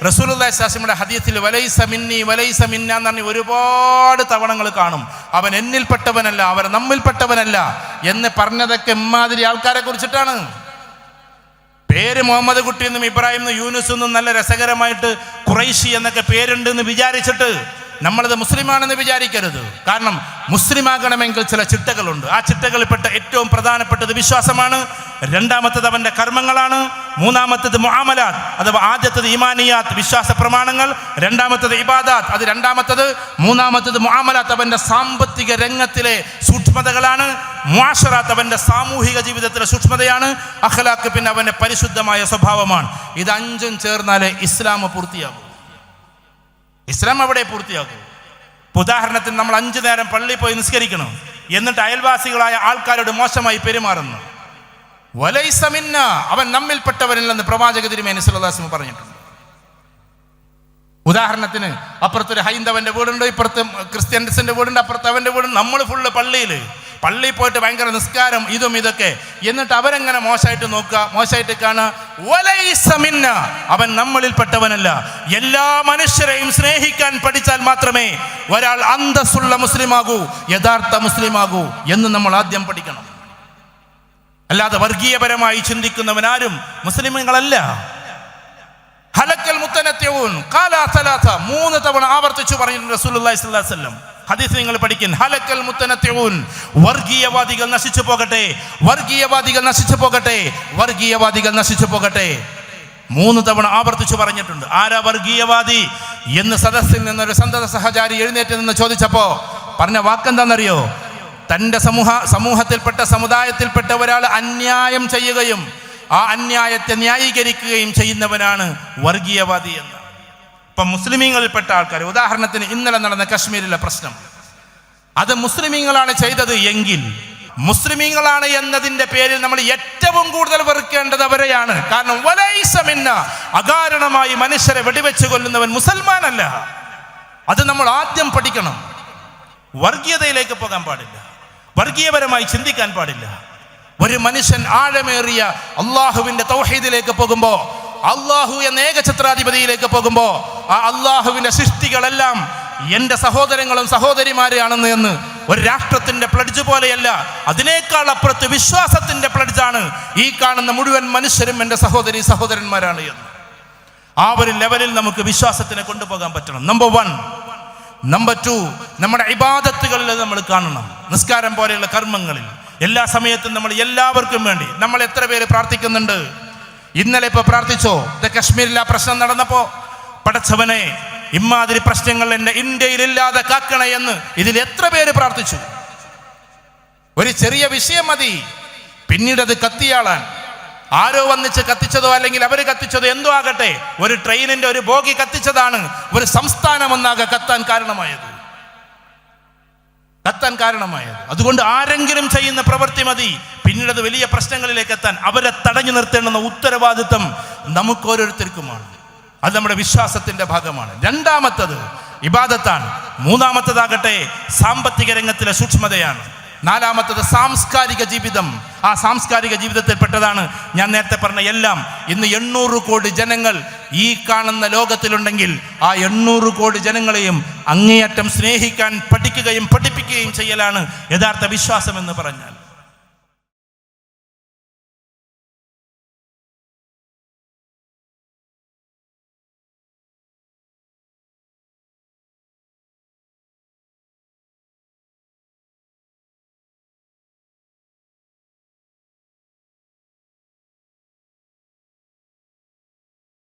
റസൂലുള്ളാഹി സ്വല്ലല്ലാഹു അലൈഹി വസല്ലമയുടെ ഹദീസിൽ വലൈസ മിന്നി വലൈസ മിന്ന എന്ന് പറഞ്ഞ് ഒരുപാട് തവണകൾ കാണും. അവൻ എന്നിൽപ്പെട്ടവനല്ല, അവൻ നമ്മിൽപ്പെട്ടവനല്ല എന്ന് പറഞ്ഞതൊക്കെ ഇമ്മാതിരി ആൾക്കാരെ കുറിച്ചിട്ടാണ്. പേര് മുഹമ്മദ് കുട്ടി എന്നും ഇബ്രാഹിം എന്നും യൂനുസ് എന്നും നല്ല രസകരമായിട്ട് ഖുറൈശി എന്നൊക്കെ പേരുണ്ടെന്ന് വിചാരിച്ചിട്ട് നമ്മളത് മുസ്ലിമാണെന്ന് വിചാരിക്കരുത്. കാരണം മുസ്ലിമാകണമെങ്കിൽ ചില ചിട്ടകളുണ്ട്. ആ ചിട്ടകളിൽപ്പെട്ട ഏറ്റവും പ്രധാനപ്പെട്ടത് വിശ്വാസമാണ്. രണ്ടാമത്തത് അവൻ്റെ കർമ്മങ്ങളാണ്. മൂന്നാമത്തത് മുആമലാത്ത്, അഥവാ ആദ്യത്തത് ഈമാനിയാത്ത് വിശ്വാസ പ്രമാണങ്ങൾ, രണ്ടാമത്തത് ഇബാദാത്ത് അത് രണ്ടാമത്തത്, മൂന്നാമത്തത് മുആമലാത്ത് അവൻ്റെ സാമ്പത്തിക രംഗത്തിലെ സൂക്ഷ്മതകളാണ്, മുആശറാത്ത് അവൻ്റെ സാമൂഹിക ജീവിതത്തിലെ സൂക്ഷ്മതയാണ്, അഖ്ലാഖ് പിന്നെ അവൻ്റെ പരിശുദ്ധമായ സ്വഭാവമാണ്. ഇത് അഞ്ചും ചേർന്നാലേ ഇസ്ലാം പൂർത്തിയാകും. ഇസ്ലാം അവിടെ പൂർത്തിയാകും. ഉദാഹരണത്തിന് നമ്മൾ 5 നേരം പള്ളിയിൽ പോയി നിസ്കരിക്കണം, എന്നിട്ട് അയൽവാസികളായ ആൾക്കാരോട് മോശമായി പെരുമാറുന്നു. വലൈസ മിന്ന, അവൻ നമ്മിൽപ്പെട്ടവരില്ലെന്ന് പ്രവാചക തിരുമേനി സ്വല്ലല്ലാഹു അലൈഹി വസല്ലം പറഞ്ഞിട്ടുണ്ട്. ഉദാഹരണത്തിന് അപ്പുറത്തൊരു ഹൈന്ദവന്റെ വീടുണ്ട്, ഇപ്പുറത്ത് ക്രിസ്ത്യൻസിന്റെ വീടുണ്ട്, അപ്പുറത്ത് അവന്റെ വീടുണ്ട്. നമ്മൾ ഫുള്ള് പള്ളിയിൽ പോയിട്ട് ഭയങ്കര നിസ്കാരം ഇതൊക്കെ, എന്നിട്ട് അവരെങ്ങനെ മോശമായിട്ട് നോക്കുക, മോശമായിട്ട് കാണുക. വലൈസ മിന്ന, അവൻ നമ്മളിൽപ്പെട്ടവനല്ല. എല്ലാ മനുഷ്യരെയും സ്നേഹിക്കാൻ പഠിച്ചാൽ മാത്രമേ ഒരാൾ അന്തസ്സുള്ള മുസ്ലിമാകൂ, യഥാർത്ഥ മുസ്ലിമാകൂ എന്ന് നമ്മൾ ആദ്യം പഠിക്കണം. അല്ലാതെ വർഗീയപരമായി ചിന്തിക്കുന്നവനാരും മുസ്ലിമുകളല്ല. ഹലക്കൽ മുത്തനത്യവും കാലാ സലാസ 3 തവണ ആവർത്തിച്ചു പറഞ്ഞിട്ടുണ്ട് റസൂലുള്ളാഹി സ്വല്ലല്ലാഹു അലൈഹി വസല്ലം. ഹദീസ് നിങ്ങൾ പഠിക്കും. ഹലക്കൽ മുത്തനത്യവും, വർഗീയവാദികൾ നശിച്ചു പോകട്ടെ, വർഗീയവാദികൾ നശിച്ചു പോകട്ടെ, വർഗീയവാദികൾ നശിച്ചു പോകട്ടെ 3 തവണ ആവർത്തിച്ചു പറഞ്ഞിട്ടുണ്ട്. ആരാ വർഗീയവാദി എന്ന് സദസ്സിൽ നിന്നൊരു സന്തത സഹചാരി എഴുന്നേറ്റ് നിന്ന് ചോദിച്ചപ്പോ പറഞ്ഞ വാക്കെന്താണെന്നറിയോ? തൻ്റെ സമൂഹത്തിൽപ്പെട്ട സമുദായത്തിൽപ്പെട്ട ഒരാൾ അന്യായം ചെയ്യുകയും ആ അന്യായത്തെ ന്യായീകരിക്കുകയും ചെയ്യുന്നവനാണ് വർഗീയവാദി എന്ന്. ഇപ്പം മുസ്ലിമീങ്ങളിൽപ്പെട്ട ആൾക്കാർ, ഉദാഹരണത്തിന് ഇന്നലെ നടന്ന കശ്മീരിലെ പ്രശ്നം, അത് മുസ്ലിമീങ്ങളാണ് ചെയ്തത് എങ്കിൽ മുസ്ലിമീങ്ങളാണ് എന്നതിൻ്റെ പേരിൽ നമ്മൾ ഏറ്റവും കൂടുതൽ വെറുക്കേണ്ടത് അവരെയാണ്. കാരണം വലൈസ മിന്ന, അകാരണമായി മനുഷ്യരെ വെടിവെച്ച് കൊല്ലുന്നവൻ മുസൽമാനല്ല. അത് നമ്മൾ ആദ്യം പഠിക്കണം. വർഗീയതയിലേക്ക് പോകാൻ പാടില്ല, വർഗീയപരമായി ചിന്തിക്കാൻ പാടില്ല. ഒരു മനുഷ്യൻ ആഴമേറിയ അള്ളാഹുവിൻ്റെ തൗഹീദിലേക്ക് പോകുമ്പോൾ, അള്ളാഹു എന്ന ഏകഛത്രാധിപതിയിലേക്ക് പോകുമ്പോൾ, ആ അള്ളാഹുവിൻ്റെ സൃഷ്ടികളെല്ലാം എൻ്റെ സഹോദരങ്ങളും സഹോദരിമാരെയാണെന്ന് എന്ന് ഒരു രാഷ്ട്രത്തിൻ്റെ പ്ലഡ്ജ് പോലെയല്ല, അതിനേക്കാൾ അപ്പുറത്ത് വിശ്വാസത്തിൻ്റെ പ്ലഡ്ജാണ്. ഈ കാണുന്ന മുഴുവൻ മനുഷ്യരും എൻ്റെ സഹോദരന്മാരാണ് എന്ന്. ആ ഒരു ലെവലിൽ നമുക്ക് വിശ്വാസത്തിനെ കൊണ്ടുപോകാൻ പറ്റണം. നമ്പർ 1. നമ്പർ 2, നമ്മുടെ ഇബാദത്തുകളിൽ നമ്മൾ കാണണം. നിസ്കാരം പോലെയുള്ള കർമ്മങ്ങളിൽ എല്ലാ സമയത്തും നമ്മൾ എല്ലാവർക്കും വേണ്ടി നമ്മൾ എത്ര പേര് പ്രാർത്ഥിക്കുന്നുണ്ട്? ഇന്നലെ ഇപ്പോൾ പ്രാർത്ഥിച്ചോ? കശ്മീരിൽ ആ പ്രശ്നം നടന്നപ്പോ, പടച്ചവനെ ഇമാതിരി പ്രശ്നങ്ങൾ എൻ്റെ ഇന്ത്യയിലില്ലാതെ കാക്കണേ എന്ന് ഇതിൽ എത്ര പേര് പ്രാർത്ഥിച്ചു? ഒരു ചെറിയ വിഷയം മതി, പിന്നീട് അത് കത്തിയാളാൻ. ആരോ വന്നിച്ച് കത്തിച്ചതോ അല്ലെങ്കിൽ അവർ കത്തിച്ചതോ എന്തോ ആകട്ടെ, ഒരു ട്രെയിനിന്റെ ഒരു ബോഗി കത്തിച്ചതാണ് ഒരു സംസ്ഥാനം ഒന്നാകെ കത്താൻ കാരണമായത്. അതുകൊണ്ട് ആരെങ്കിലും ചെയ്യുന്ന പ്രവൃത്തി മതി പിന്നീട് അത് വലിയ പ്രശ്നങ്ങളിലേക്ക് എത്താൻ. അവരെ തടഞ്ഞു നിർത്തേണ്ടുന്ന ഉത്തരവാദിത്വം നമുക്ക് ഓരോരുത്തർക്കുമാണ്. അത് നമ്മുടെ വിശ്വാസത്തിന്റെ ഭാഗമാണ്. രണ്ടാമത്തത് ഇബാദത്താണ്. മൂന്നാമത്തതാകട്ടെ സാമ്പത്തിക രംഗത്തിലെ സൂക്ഷ്മതയാണ്. നാലാമത്തത് സാംസ്കാരിക ജീവിതം. ആ സാംസ്കാരിക ജീവിതത്തിൽപ്പെട്ടതാണ് ഞാൻ നേരത്തെ പറഞ്ഞ എല്ലാം. ഇന്ന് 800 കോടി ജനങ്ങൾ ഈ കാണുന്ന ലോകത്തിലുണ്ടെങ്കിൽ ആ 800 കോടി ജനങ്ങളെയും അങ്ങേയറ്റം സ്നേഹിക്കാൻ പഠിക്കുകയും പഠിപ്പിക്കുകയും ചെയ്യലാണ് യഥാർത്ഥ വിശ്വാസം എന്ന് പറഞ്ഞാൽ.